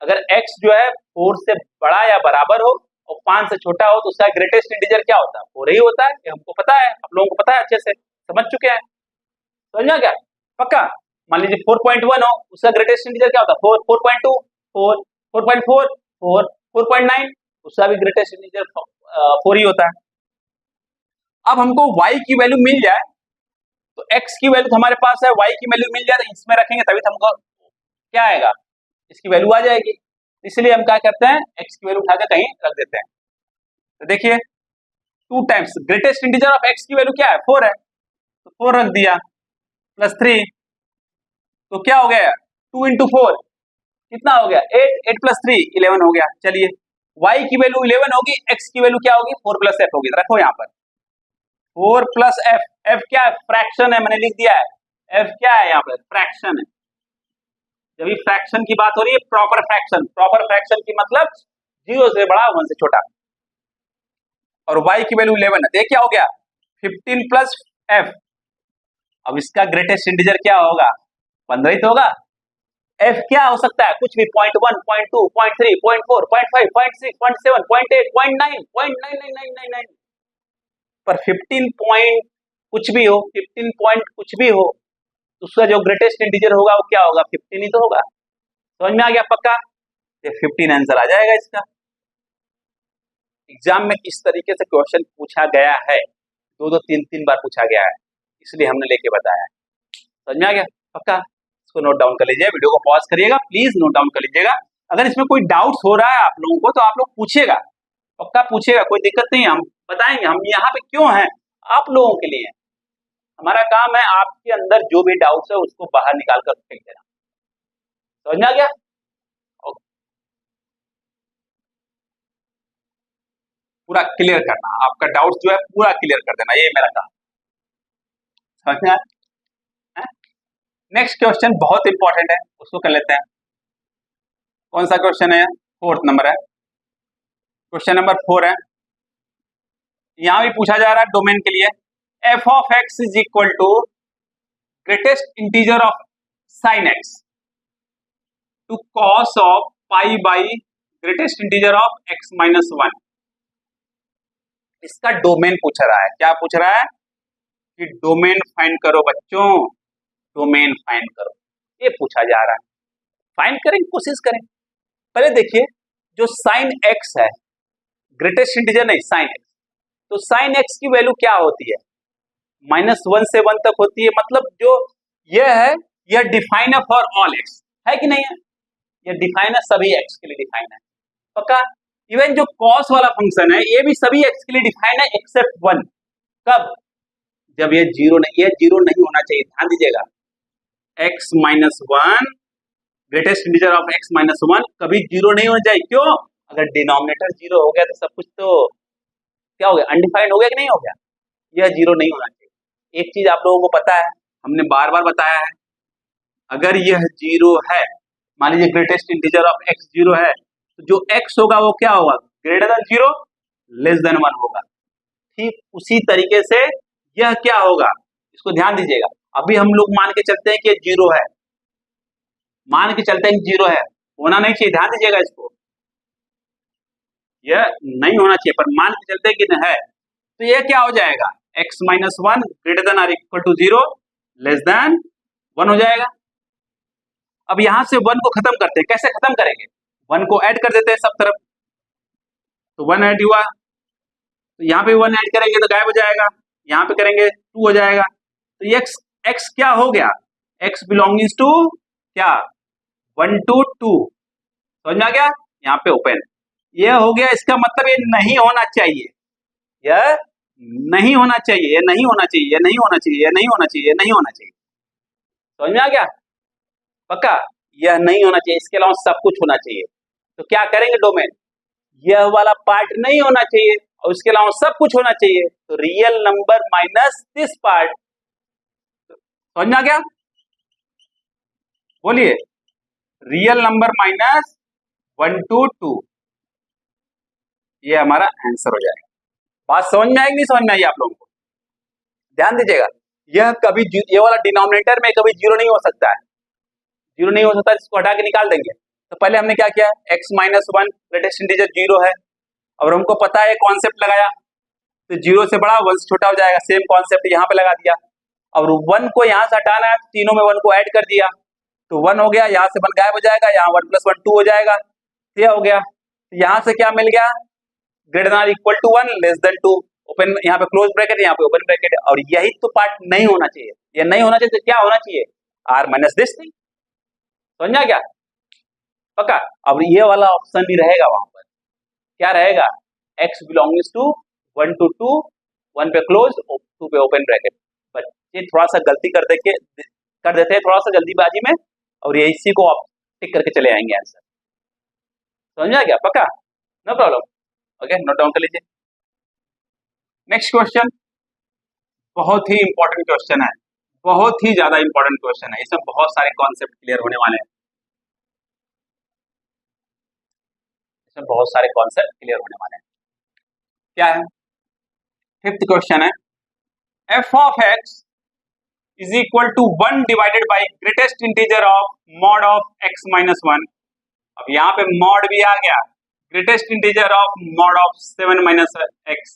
अगर x जो है 4 से बड़ा या बराबर हो और 5 से छोटा हो तो उसका ग्रेटेस्ट इंटीजर क्या होता है, 4 ही होता है, ये हमको पता है, आप लोगों को पता है, अच्छे से समझ चुके हैं, समझना क्या, पक्का? मान लीजिए 4.1 हो, उसका ग्रेटेस्ट इंटीजर क्या होता है, 4, 4.2, 4, 4.4, 4, 4.9, उसका भी ग्रेटेस्ट इंटीजर 4 ही होता है। अब हमको y की वैल्यू मिल जाए, तो x की वैल्यू तो हमारे पास है, y की वैल्यू मिल जाए तो इसमें रखेंगे तभी तो हमको क्या आएगा, इसकी वैल्यू आ जाएगी। इसलिए हम क्या करते हैं, x की वैल्यू उठाकर कहीं रख देते हैं। तो देखिए 2 times greatest integer of x की वैल्यू क्या है, 4 है, तो 4 रख दिया, प्लस 3, तो क्या हो गया, 2 इंटू 4 कितना हो गया, 8, 8 प्लस 3 11 हो गया। चलिए y की वैल्यू 11 होगी, x की वैल्यू क्या होगी, 4 प्लस f होगी, रखो यहाँ पर 4 प्लस f, f क्या है, फ्रैक्शन है, मैंने लिख दिया है, f क्या है यहाँ पर, फ्रैक्शन है। जब ये फ्रैक्शन की बात हो रही है, प्रॉपर फ्रैक्शन की मतलब 0 से बड़ा 1 से छोटा, और y की वैल्यू 11 है, देख क्या हो गया, 15 प्लस f, अब इसका ग्रेटेस्ट इंटीजर क्या होगा? 15 ही तो होगा। एफ क्या हो सकता है? कुछ भी 0.1, 0.2, 0.3, 0.4, 0.5, 0.6, 0.7, 0.8, 0.9, 0.99999 पर 15 पॉइंट कुछ भी हो, 15 पॉइंट कुछ भी हो, तो उसका जो ग्रेटेस्ट इंटीजर होगा वो क्या होगा? 15 ही तो होगा। समझ में आ गया पक्का? ये 15 आंसर आ जाएगा इसका। एग्जाम में किस तरीके से क्वेश्चन पूछा गया है, दो दो तीन तीन बार पूछा गया है, इसलिए हमने लेके बताया। समझ में आ गया पक्का? इसको नोट डाउन कर लीजिए, वीडियो को पॉज करिएगा, प्लीज नोट डाउन कर लीजिएगा। अगर इसमें कोई डाउट हो रहा है आप लोगों को तो आप लोग पूछिएगा, पक्का पूछिएगा, कोई दिक्कत नहीं है, हम बताएंगे। हम यहाँ पे क्यों हैं? आप लोगों के लिए। हमारा काम है आपके अंदर जो भी डाउट्स है उसको बाहर निकाल कर फेंक देना। समझ में आ गया? पूरा क्लियर करना, आपका डाउट जो है पूरा क्लियर कर देना, ये मेरा काम। समझ में आया? नेक्स्ट क्वेश्चन बहुत इंपॉर्टेंट है, उसको कर लेते हैं। कौन सा क्वेश्चन है? 4th नंबर है, क्वेश्चन नंबर 4 है। यहां भी पूछा जा रहा है डोमेन के लिए, f of x is equal to greatest integer of sine x to cos of pi by greatest integer of x minus 1। इसका डोमेन पूछ रहा है। क्या पूछ रहा है? कि डोमेन फाइंड करो बच्चों, डोमेन फाइंड करो, ये पूछा जा रहा है। फाइंड करें, कोशिश करें। पहले देखिए, जो साइन एक्स है, ग्रेटेस्ट इंटीजर नहीं, साइन एक्स, तो साइन एक्स की वैल्यू क्या होती है? -1 से 1 तक होती है। मतलब जो यह है, यह डिफाइन है फॉर ऑल एक्स, है कि नहीं है? यह डिफाइन है, सभी एक्स के लिए डिफाइन है, पक्का। इवन जो कॉस वाला फंक्शन है, ये भी सभी एक्स के लिए डिफाइन है एक्सेप्ट 1। कब? जब ये जीरो नहीं, ये जीरो नहीं होना चाहिए, ध्यान दीजिएगा। X minus 1, greatest integer of x minus 1 कभी जीरो नहीं होना चाहिए। क्यों? अगर डिनोमिनेटर जीरो हो गया तो सब कुछ तो क्या हो गया? अनडिफाइंड हो गया कि नहीं हो गया? यह जीरो नहीं होना चाहिए। एक चीज आप लोगों को पता है, हमने बार बार बताया है, अगर यह जीरो है, मान लीजिए greatest integer of x zero है, तो जो एक्स होगा वो क्या होगा? Greater than zero, less than 1 होगा। ठीक उसी तरीके से यह क्या होगा, इसको ध्यान दीजिएगा। अभी हम लोग मान के चलते हैं कि जीरो है, मान के चलते हैं कि जीरो है, होना नहीं चाहिए, ध्यान दीजिएगा इसको, यह नहीं होना चाहिए, पर मान के चलते हैं कि है, तो यह क्या हो जाएगा? X minus 1 greater than or equal to zero, less than 1 हो जाएगा। अब यहां से 1 को खत्म करते हैं। कैसे खत्म करेंगे? 1 को ऐड कर देते हैं सब तरफ, तो 1 ऐड हुआ, तो यहाँ पे 1 ऐड करेंगे तो गायब हो जाएगा, यहाँ पे करेंगे 2 हो जाएगा। तो ये x क्या हो गया? x बिलोंगिंग्स टू क्या? 1 to 2। समझ में आ गया? यहाँ पे ओपन, ये हो गया। इसका मतलब ये नहीं होना चाहिए, यह नहीं होना चाहिए, ये नहीं होना चाहिए, ये नहीं होना चाहिए, ये नहीं होना चाहिए, ये नहीं होना चाहिए। समझ में आ गया पक्का? यह नहीं होना चाहिए, इसके अलावा सब कुछ होना चाहिए। तो क्या करेंगे डोमेन? यह वाला पार्ट नहीं होना चाहिए और उसके अलावा सब कुछ होना चाहिए, तो real number minus this part. समझ में आ गया? बोलिए, रियल नंबर माइनस 1 to 2, ये हमारा आंसर हो जाएगा। बात समझ में आएगी नहीं समझ में आई आप लोगों को? ध्यान दीजिएगा, यह कभी ये वाला डिनोमिनेटर में कभी जीरो नहीं हो सकता है, जीरो नहीं हो सकता, इसको हटा के निकाल देंगे। तो पहले हमने क्या किया? x minus 1 greatest integer zero है, और हमको पता है कॉन्सेप्ट लगाया, तो जीरो से बड़ा 1 से छोटा हो जाएगा, सेम कॉन्सेप्ट यहाँ पे लगा दिया। और 1 को यहाँ से हटाना है, तीनों में 1 को ऐड कर दिया, तो 1 हो गया, यहाँ से 1 गायब हो जाएगा, यहाँ 1 + 1 2 हो जाएगा, ये हो गया। यहाँ से क्या मिल गया? Greater than equal to 1, less than 2, open, यहाँ पे क्लोज ब्रैकेट, यहाँ पे ओपन ब्रैकेट, और यही तो पार्ट नहीं होना चाहिए। ये नहीं होना चाहिए तो क्या होना चाहिए? r minus this thing. समझ आ गया पक्का? अब ये वाला ऑप्शन भी रहेगा, वहां पर क्या रहेगा? x बिलोंगिंग्स टू 1 to 2, 1 पे क्लोज, 2 पे ओपन ब्रैकेट। बच्चे थोड़ा सा गलती कर देते हैं थोड़ा सा जल्दीबाजी में, और ये इसी को आप टिक करके चले आएंगे आंसर। समझ में आ गया पक्का? No problem, okay, note down कर लीजिए। नेक्स्ट क्वेश्चन बहुत ही इंपॉर्टेंट क्वेश्चन है, बहुत ही ज्यादा इंपॉर्टेंट क्वेश्चन है, इसमें बहुत सारे कॉन्सेप्ट क्लियर होने वाले हैं, इसमें बहुत सारे कॉन्सेप्ट क्लियर होने वाले हैं। क्या है? 5th क्वेश्चन है, f of x is equal to 1 divided by greatest integer of mod of x minus 1। अब यहाँ पे मॉड भी आ गया, greatest integer of mod of 7 minus x,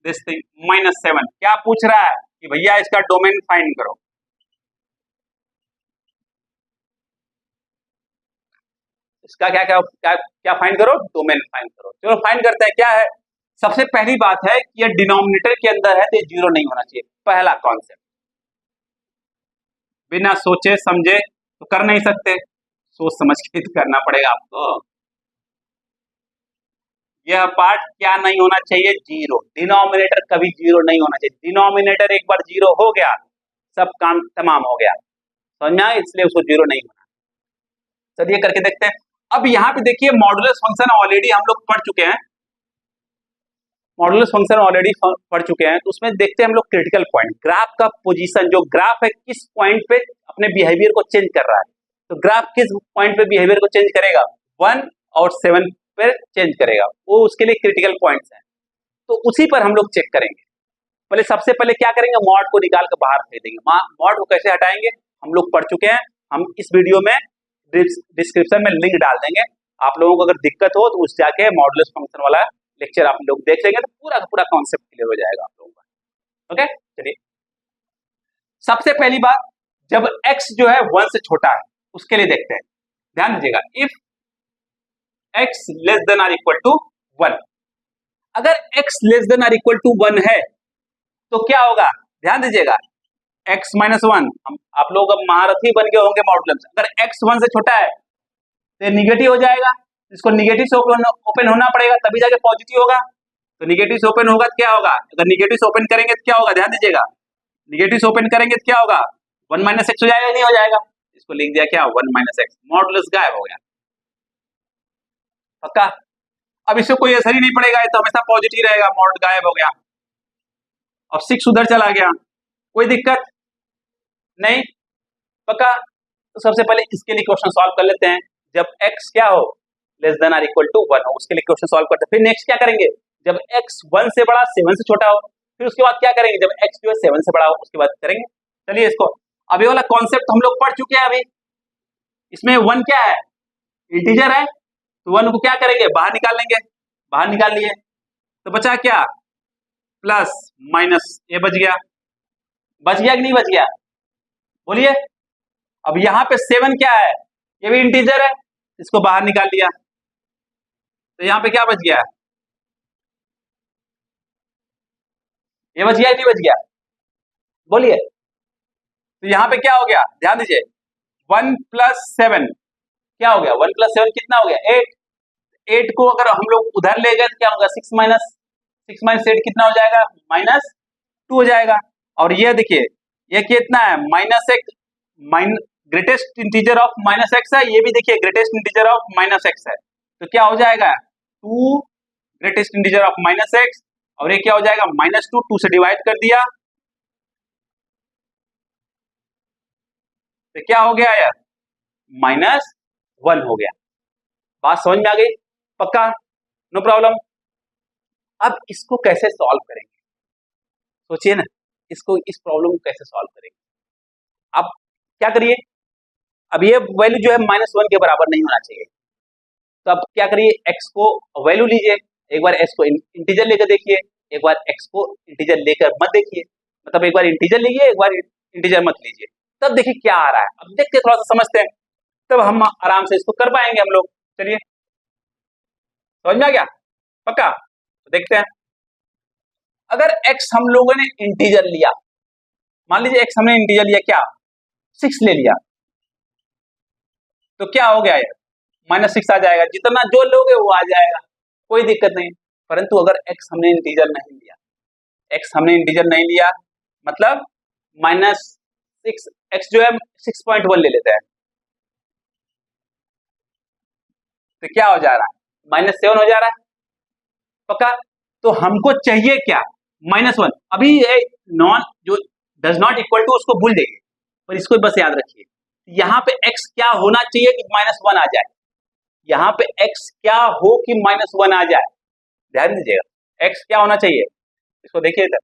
this thing -7। क्या पूछ रहा है कि भैया इसका डोमेन फाइंड करो। इसका क्या क्या क्या, क्या फाइंड करो, डोमेन फाइंड करो। चलो फाइंड करते हैं। क्या है, सबसे पहली बात है कि ये डिनोमिनेटर के अंदर है तो ये 0 नहीं होना चाहिए, पहला कॉन्सेप्ट। बिना सोचे समझे तो कर नहीं सकते, सोच समझ के करना पड़ेगा आपको। यह पार्ट क्या नहीं होना चाहिए, 0। डिनोमिनेटर कभी 0 नहीं होना चाहिए। डिनोमिनेटर एक बार 0 हो गया सब काम तमाम हो गया, समझ में आया, इसलिए उसको 0 नहीं होना। चलिए करके देखते हैं। अब यहाँ पे देखिए मॉडुलस फंक्शन ऑलरेडी हम लोग पढ़ चुके हैं, मॉडुलस फंक्शन ऑलरेडी पढ़ चुके हैं। तो उसमें देखते हैं हम लोग क्रिटिकल पॉइंट, ग्राफ का पोजीशन, जो ग्राफ है किस पॉइंट पे अपने बिहेवियर को चेंज कर रहा है। तो ग्राफ किस पॉइंट पे बिहेवियर को चेंज करेगा, 1 और 7 पे चेंज करेगा, वो उसके लिए क्रिटिकल पॉइंट्स हैं। तो उसी पर हम लोग चेक करेंगे। पहले सबसे पहले क्या करेंगे, मॉड को निकाल कर बाहर फेंक देंगे। मॉड को कैसे हटाएंगे हम लोग पढ़ चुके हैं, हम इस वीडियो में डिस्क्रिप्शन में लिंक डाल देंगे। आप लोगों को अगर दिक्कत हो तो उस जाके मॉडुलस फंक्शन वाला लेक्चर आप लोग देख लेंगे तो पूरा का पूरा कॉन्सेप्ट क्लियर हो जाएगा आप लोगों का। ओके, चलिए सबसे पहली बात, जब x जो है 1 से छोटा है उसके लिए देखते हैं। ध्यान दीजिएगा, if x less than or equal to 1, अगर x less than or equal to 1 है तो क्या होगा, ध्यान दीजिएगा, x माइनस 1, आप लोग अब महारथी बन गए होंगे मॉडुलस। अगर x 1 से छोटा है तो निगेटिव हो जाएगा, इसको निगेटिव से ओपन होना पड़ेगा तभी जाके पॉजिटिव होगा। तो निगेटिव से ओपन होगा तो क्या होगा, अगर निगेटिव से ओपन करेंगे तो क्या होगा, ध्यान दीजिएगा, निगेटिव से ओपन करेंगे तो क्या होगा, 1 माइनस एक्स हो जाएगा, नहीं हो जाएगा, इसको लिख दिया क्या, 1 माइनस एक्स, मॉडुलस गायब हो गया। पक्का, अब इससे कोई असर ही नहीं पड़ेगा, ये तो हमेशा पॉजिटिव रहेगा, मॉड गायब हो गया। अब 6 उधर चला गया, कोई दिक्कत नहीं, पक्का। तो सबसे पहले इसके लिए क्वेश्चन सॉल्व कर लेते हैं। जब x क्या हो, less than or equal to 1 हो, उसके लिए क्वेश्चन सॉल्व करते हैं। फिर नेक्स्ट क्या करेंगे, जब x 1 से बड़ा 7 से छोटा हो, फिर उसके बाद क्या करेंगे, जब x जो है 7 से बड़ा हो उसके बाद करेंगे। चलिए इसको, अब ये वाला कॉन्सेप्ट हम लोग पढ़ चुके हैं। अभी इसमें 1 क्या है, इंटीजर है, तो 1 को क्या करेंगे, बाहर निकाल लेंगे, बाहर निकाल लिए तो बचा क्या, प्लस माइनस, ये बच गया कि नहीं बच गया, बोलिए। अब यहाँ पे 7 क्या है, ये भी इंटीजर है, इसको बाहर निकाल लिया तो यहाँ पे क्या बच गया, ये बच गया कि नहीं बच गया, बोलिए। तो यहाँ पे क्या हो गया, ध्यान दीजिए, 1 प्लस 7 क्या हो गया, 1 प्लस 7 कितना हो गया, 8। 8 को अगर हम लोग उधर ले गए तो क्या होगा, 6 माइनस 8 कितना हो जाएगा, -2 हो जाएगा। और ये देखिए ये कितना है, -1, ग्रेटेस्ट इंटीजर ऑफ -x है, ये भी देखिए ग्रेटेस्ट इंटीजर ऑफ -x है, तो क्या हो जाएगा 2 ग्रेटेस्ट इंटीजर ऑफ -x, और ये क्या हो जाएगा -2, 2 से डिवाइड कर दिया तो क्या हो गया यार, -1 हो गया। बात समझ में आ गई, पक्का, नो प्रॉब्लम। अब इसको कैसे सॉल्व करेंगे, सोचिए ना, इसको, इस प्रॉब्लम को कैसे सॉल्व करेंगे। अब क्या करिए, अब ये वैल्यू जो है -1 के बराबर नहीं होना चाहिए, तो अब क्या करिए, x को वैल्यू लीजिए, एक बार x को इंटीजर लेकर देखिए, एक बार x को इंटीजर लेकर मत देखिए, मतलब एक बार इंटीजर लीजिए एक बार इंटीजर मत लीजिए, तब देखिए क्या आ रहा है। अब देखते थोड़ा सा समझते हैं, तब हम आराम से इसको कर पाएंगे हम लोग। चलिए समझ में आ गया, पक्का, तो देखते हैं। अगर x हम लोगों ने इंटीजर लिया, मान लीजिए x हमने इंटीजर लिया क्या, 6 ले लिया, तो क्या हो गया यार, -6 आ जाएगा, जितना जो लोगे वो आ जाएगा, कोई दिक्कत नहीं। परंतु अगर x हमने इंटीजर नहीं लिया, x हमने इंटीजर नहीं लिया मतलब -6, x जो है 6.1 ले लेते हैं, तो क्या हो जा रहा है, -7 हो जा रहा है, पक्का। तो हमको चाहिए क्या, -1। अभी नॉन जो डज नॉट इक्वल टू उसको भूल देंगे, पर इसको बस याद रखिए, यहाँ पे x क्या होना चाहिए कि -1 आ जाए, यहाँ पे x क्या हो कि -1 आ जाए, ध्यान दीजिएगा, x क्या होना चाहिए, इसको देखिए इधर,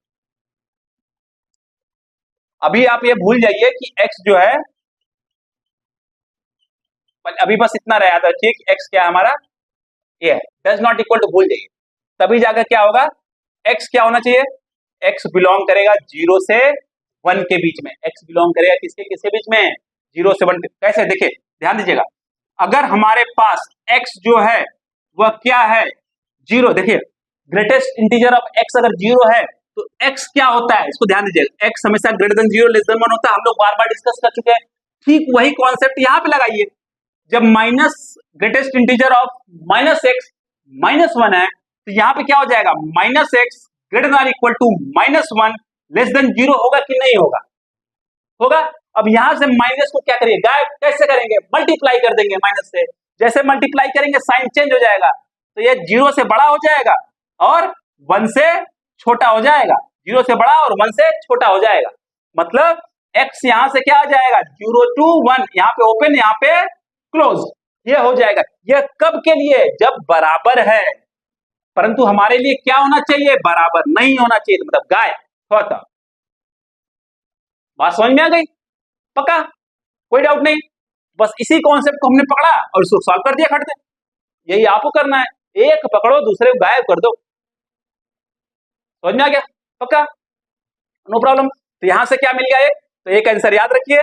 अभी आप ये भूल जाइए कि x जो है, अभी बस इतना याद रखिए कि x क्या है हमारा, ये है, डज नॉट इक्वल टू भूल जाइए, तभी जाकर क्या होगा, x क्या होना चाहिए, x बिलोंग करेगा 0 से 1 के बीच में, x बिलोंग करेगा किसके किसके बीच में, 0 से 1 कैसे, देखिए ध्यान दीजिएगा, अगर हमारे पास x जो है वह क्या है, 0, देखिए ग्रेटेस्ट इंटीजर ऑफ x अगर 0 है तो x क्या होता है, इसको ध्यान दीजिएगा, x हमेशा ग्रेटर देन 0 लेस देन 1 होता है, हम लोग बार बार डिस्कस कर चुके हैं, ठीक वही कॉन्सेप्ट यहाँ पे लगाइए, जब minus greatest integer of -x -1 है तो यहाँ पे क्या हो जाएगा, -x greater than equal to -1 less than 0 होगा कि नहीं होगा, होगा। अब यहां से माइनस को क्या करिए, गायब कैसे करेंगे, मल्टीप्लाई कर देंगे माइनस से, जैसे मल्टीप्लाई करेंगे साइन चेंज हो जाएगा, तो ये 0 से बड़ा हो जाएगा और 1 से छोटा हो जाएगा, 0 से बड़ा और 1 से छोटा हो जाएगा, मतलब x यहां से क्या आ जाएगा, 0 to 1, यहाँ पे ओपन यहाँ पे क्लोज, ये हो जाएगा। ये कब के लिए, जब बराबर है, परंतु हमारे लिए क्या होना चाहिए, बराबर नहीं होना चाहिए, मतलब गायब होता। बात समझ में आ गई, पक्का, कोई डाउट नहीं, बस इसी कॉन्सेप्ट को हमने पकड़ा और इसको सॉल्व कर दिया खट से, यही आपको करना है, एक पकड़ो दूसरे को गायब कर दो, समझ में आ गया, पक्का, नो प्रॉब्लम। तो यहां से क्या मिल गया, तो एक आंसर याद रखिए,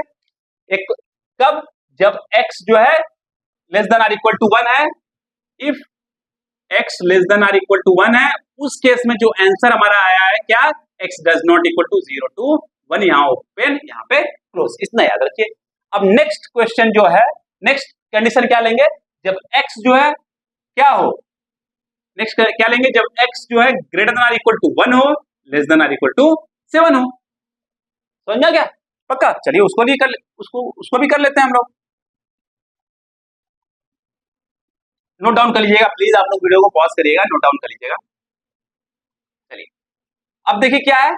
एक कब, जब x जो है less than or equal to 1 है, if x less than or equal to 1 है, उस केस में जो आंसर हमारा आया है क्या, x does not equal to 0 to 1, यहाँ ओपन यहाँ पे क्लोज, इतना याद रखिए। अब नेक्स्ट क्वेश्चन जो है, नेक्स्ट कंडीशन क्या लेंगे, जब x जो है क्या हो, नेक्स्ट क्या लेंगे, जब x जो है greater than or equal to 1 हो, less than or equal to 7 हो, समझ गया, पक्का। चलिए उसको भी कर लेते हैं हम लोग, नोट डाउन कर लीजिएगा प्लीज, आप लोग वीडियो को पॉज करिएगा, नोट डाउन कर लीजिएगा। चलिए अब देखिए क्या है,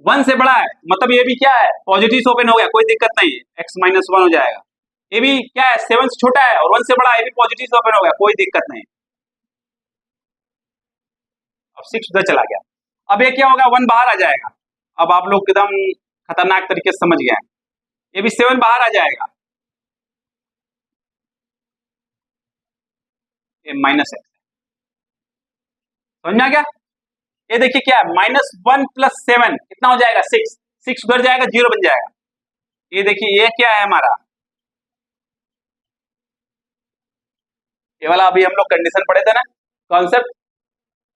1 से बड़ा है, मतलब ये भी क्या है, पॉजिटिव से ओपन हो गया, कोई दिक्कत नहीं है, x -1 हो जाएगा, ये भी क्या है 7 से छोटा है और 1 से बड़ा है, ये भी पॉजिटिव से ओपन हो गया, कोई दिक्कत नहीं। अब 6 उधर चला गया, अब ये क्या होगा, 1 बाहर आ जाएगा, अब आप लोग एकदम खतरनाक तरीके से समझ गए हैं, ये भी 7 बाहर आ जाएगा, ये -x, समझ में आ गया। ये देखिए क्या है, -1 + 7 कितना हो जाएगा, 6, 6 उधर जाएगा 0 बन जाएगा, ये देखिए ये क्या है हमारा, ये वाला अभी हम लोग कंडीशन पढ़े थे ना, कॉन्सेप्ट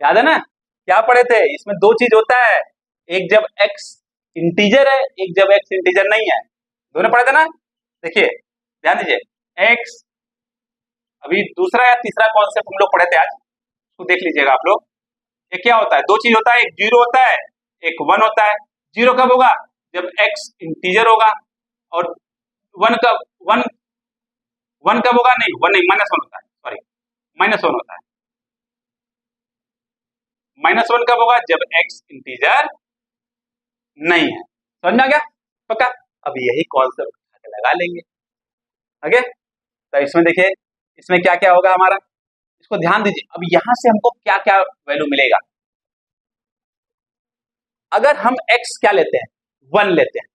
याद है ना, क्या पढ़े थे, इसमें दो चीज होता है, एक जब x इंटीजर है, एक जब x इंटीजर नहीं है, दोनों पढ़े थे ना, देखिए ध्यान दीजिए, x, अभी दूसरा या तीसरा कॉन्सेप्ट हम लोग पढ़े थे आज, उसको देख लीजिएगा आप लोग, ये क्या होता है, दो चीज होता है, एक 0 होता है, एक 1 होता है, 0 कब होगा, जब x इंटीजर होगा, और 1 कब, 1 कब होगा, नहीं 1 नहीं, -1 होता है, सॉरी -1 होता है, -1 कब होगा, जब x इंटीजर नहीं है, समझ में आ गया, पक्का। अब यही कॉन्सेप्ट लगा लेंगे आगे, तो इसमें देखिए, इसमें क्या क्या होगा हमारा, इसको ध्यान दीजिए, अब यहां से हमको क्या क्या वैल्यू मिलेगा, अगर हम x क्या लेते हैं, 1 लेते हैं,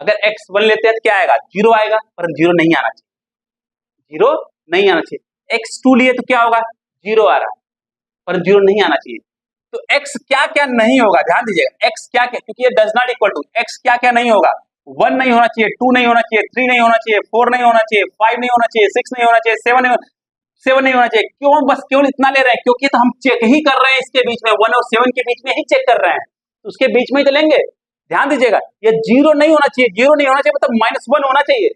अगर x 1 लेते हैं तो क्या आएगा, 0 आएगा, पर 0 नहीं आना चाहिए, 0 नहीं आना चाहिए, x 2 लिए तो क्या होगा, 0 आ रहा है, पर 0 नहीं आना चाहिए, तो x क्या क्या नहीं होगा, ध्यान दीजिएगा, x क्या क्या, क्योंकि ये does not equal to, x क्या क्या नहीं होगा, 1 नहीं होना चाहिए, 2 नहीं होना चाहिए, 3 नहीं होना चाहिए, 4 नहीं होना चाहिए, 5 नहीं होना चाहिए, 6 नहीं होना चाहिए, 7 नहीं होना चाहिए, क्यों, बस केवल इतना ले रहे हैं, क्योंकि तो हम चेक ही कर रहे हैं, इसके बीच में 1 और 7 के बीच में ही चेक कर रहे हैं, तो उसके बीच में ही तो लेंगे, ध्यान दीजिएगा, ये 0 नहीं होना चाहिए, 0 नहीं होना चाहिए, मतलब -1 होना चाहिए,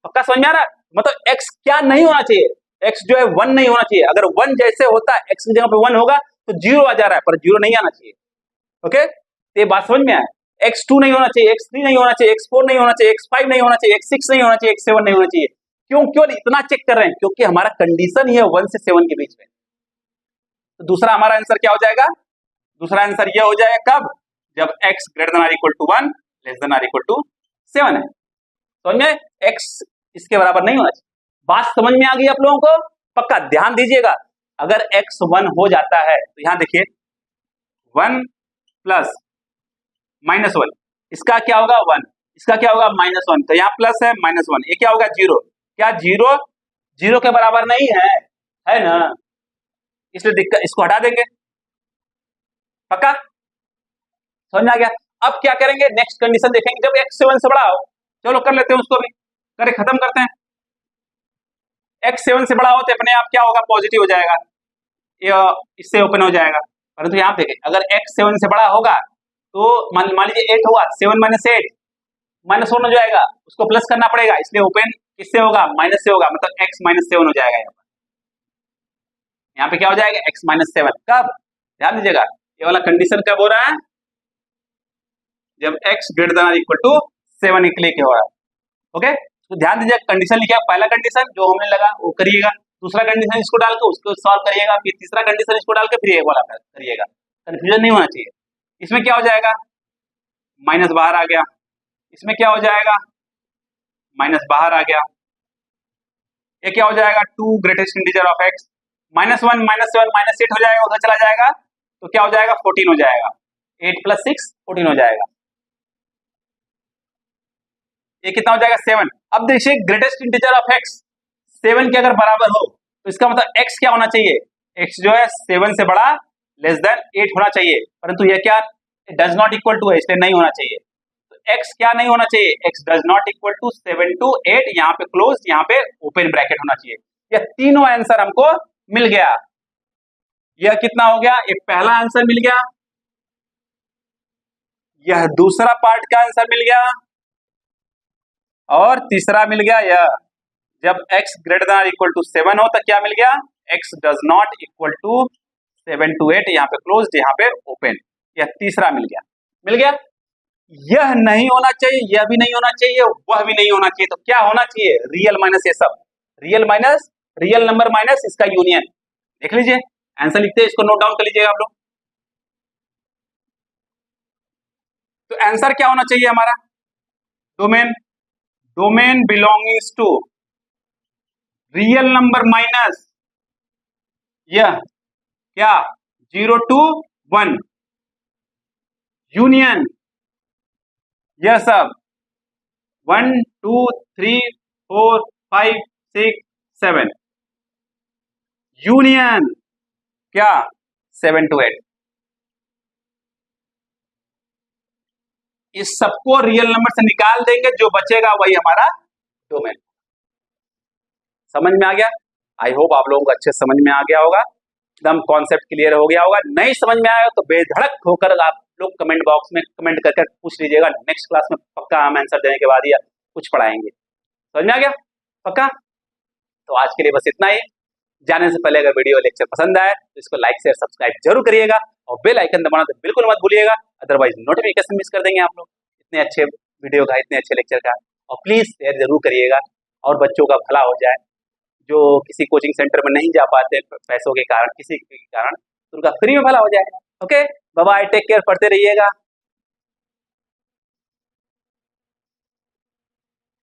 पक्का समझ में आ रहा है, मतलब x क्या नहीं होना चाहिए, x जो है 1 नहीं होना चाहिए, अगर 1 जैसे होता है, x की जगह पे 1 होगा तो 0 आ जा रहा है, पर 0 नहीं आना चाहिए, ओके, तो ये बात समझ में आया, x2 नहीं होना चाहिए, x3 नहीं होना चाहिए, x4 नहीं होना चाहिए, x5 नहीं होना चाहिए, x6 नहीं होना चाहिए, x7 नहीं होना चाहिए, क्यों क्यों इतना चेक कर रहे हैं, क्योंकि हमारा कंडीशन ही है 1 से 7 के बीच में, तो दूसरा हमारा आंसर क्या हो जाएगा, दूसरा आंसर ये हो जाएगा कब, जब x greater than or equal to 1 less than or equal to 7 है, समझ में, x इसके बराबर नहीं होना चाहिए, बात समझ में आ गई आप लोगों को, पक्का ध्यान दीजिएगा, अगर x 1 हो जाता है तो यहां देखिए 1 + -1, इसका क्या होगा 1, इसका क्या होगा -1, तो यहाँ प्लस है -1, ये क्या होगा 0, क्या 0 0 के बराबर नहीं है ना, इसलिए दिक्कत, इसको हटा देंगे, पक्का समझ में आ गया। अब क्या करेंगे, नेक्स्ट कंडीशन देखेंगे जब x 7 से बड़ा हो, चलो कर लेते हैं उसको भी, करे खत्म करते हैं। x 7 से बड़ा हो तो अपने आप क्या होगा, पॉजिटिव हो जाएगा, ये इससे ओपन हो जाएगा, परंतु यहाँ देखें अगर x 7 से बड़ा होगा तो मान लीजिए 8 होगा, 7 - 8 -1 हो जाएगा, उसको प्लस करना पड़ेगा, इसलिए ओपन किससे होगा, माइनस से होगा, मतलब x -7 हो जाएगा। यहाँ पे क्या हो जाएगा, x -7, कब, ध्यान दीजिएगा, ये वाला कंडीशन कब हो रहा है, जब x > 7 के लिए क्या हो रहा है, ओके। तो ध्यान दीजिए कंडीशन लिखा, पहला कंडीशन जो हमने लगा वो करिएगा, दूसरा कंडीशन इसको डाल के उसको सॉल्व करिएगा, फिर तीसरा कंडीशन इसको डाल के फिर ये वाला करिएगा, कंफ्यूजन नहीं होना चाहिए। इसमें क्या हो जाएगा, माइनस बाहर आ गया, इसमें क्या हो जाएगा, माइनस बाहर आ गया, ये क्या हो जाएगा, 2 ग्रेटेस्ट इंटीजर ऑफ x, -1 -7 -8 हो जाएगा, उधर चला जाएगा तो क्या हो जाएगा, 14 हो जाएगा, 8 + 6 14 हो जाएगा, ये कितना हो जाएगा 7। अब देखिए ग्रेटेस्ट इंटीजर ऑफ x 7 के अगर बराबर हो तो इसका मतलब x क्या होना चाहिए, x जो है 7 से बड़ा <8 होना चाहिए, परंतु ये क्या डज नॉट इक्वल टू है, इसलिए नहीं होना चाहिए। तो x क्या नहीं होना चाहिए, x does not equal to 7 to 8, यहाँ पे क्लोज, यहाँ पे ओपन ब्रैकेट होना चाहिए। यह तीनों आंसर हमको मिल गया, यह कितना हो गया, एक पहला आंसर मिल गया, यह दूसरा पार्ट का आंसर मिल गया, और तीसरा मिल गया यह, जब x > 7 हो तो क्या मिल गया, x does not equal to 7 to 8, यहाँ पे क्लोज, यहाँ पे ओपन, यह तीसरा मिल गया। यह नहीं होना चाहिए, यह भी नहीं होना चाहिए, वह भी नहीं होना चाहिए, तो क्या होना चाहिए, रियल माइनस, ये सब real minus, real number minus इसका यूनियन। देख लीजिए आंसर लिखते हैं, इसको नोट डाउन कर लीजिएगा आप लोग। तो आंसर क्या होना चाहिए हमारा, domain belongings to real number minus यह क्या 0 to 1 यूनियन, यह सब 1 2 3 4 5 6 7 यूनियन क्या 7 to 8, इस सबको रियल नंबर से निकाल देंगे, जो बचेगा वही हमारा डोमेन। समझ में आ गया, आई होप आप लोगों को अच्छे समझ में आ गया होगा, एकदम कॉन्सेप्ट क्लियर हो गया होगा। नहीं समझ में आया तो बेधड़क होकर आप लोग कमेंट बॉक्स में कमेंट करके पूछ लीजिएगा, नेक्स्ट क्लास में पक्का हम आंसर देने के बाद ही कुछ पढ़ाएंगे। समझ में आ गया पक्का। तो आज के लिए बस इतना ही। जाने से पहले अगर वीडियो लेक्चर पसंद आए तो इसको लाइक शेयर सब्सक्राइब जरूर करिएगा, और बेल आइकन दबाना तो बिल्कुल मत भूलिएगा, अदरवाइज नोटिफिकेशन मिस कर देंगे आप लोग इतने अच्छे वीडियो का, इतने अच्छे लेक्चर का। और प्लीज शेयर जरूर करिएगा, और बच्चों का भला हो जाए, जो किसी कोचिंग सेंटर में नहीं जा पाते पैसों के कारण, किसी के कारण, तो उनका फ्री में भला हो जाएगा। Okay bye bye, take care, पढ़ते रहिएगा।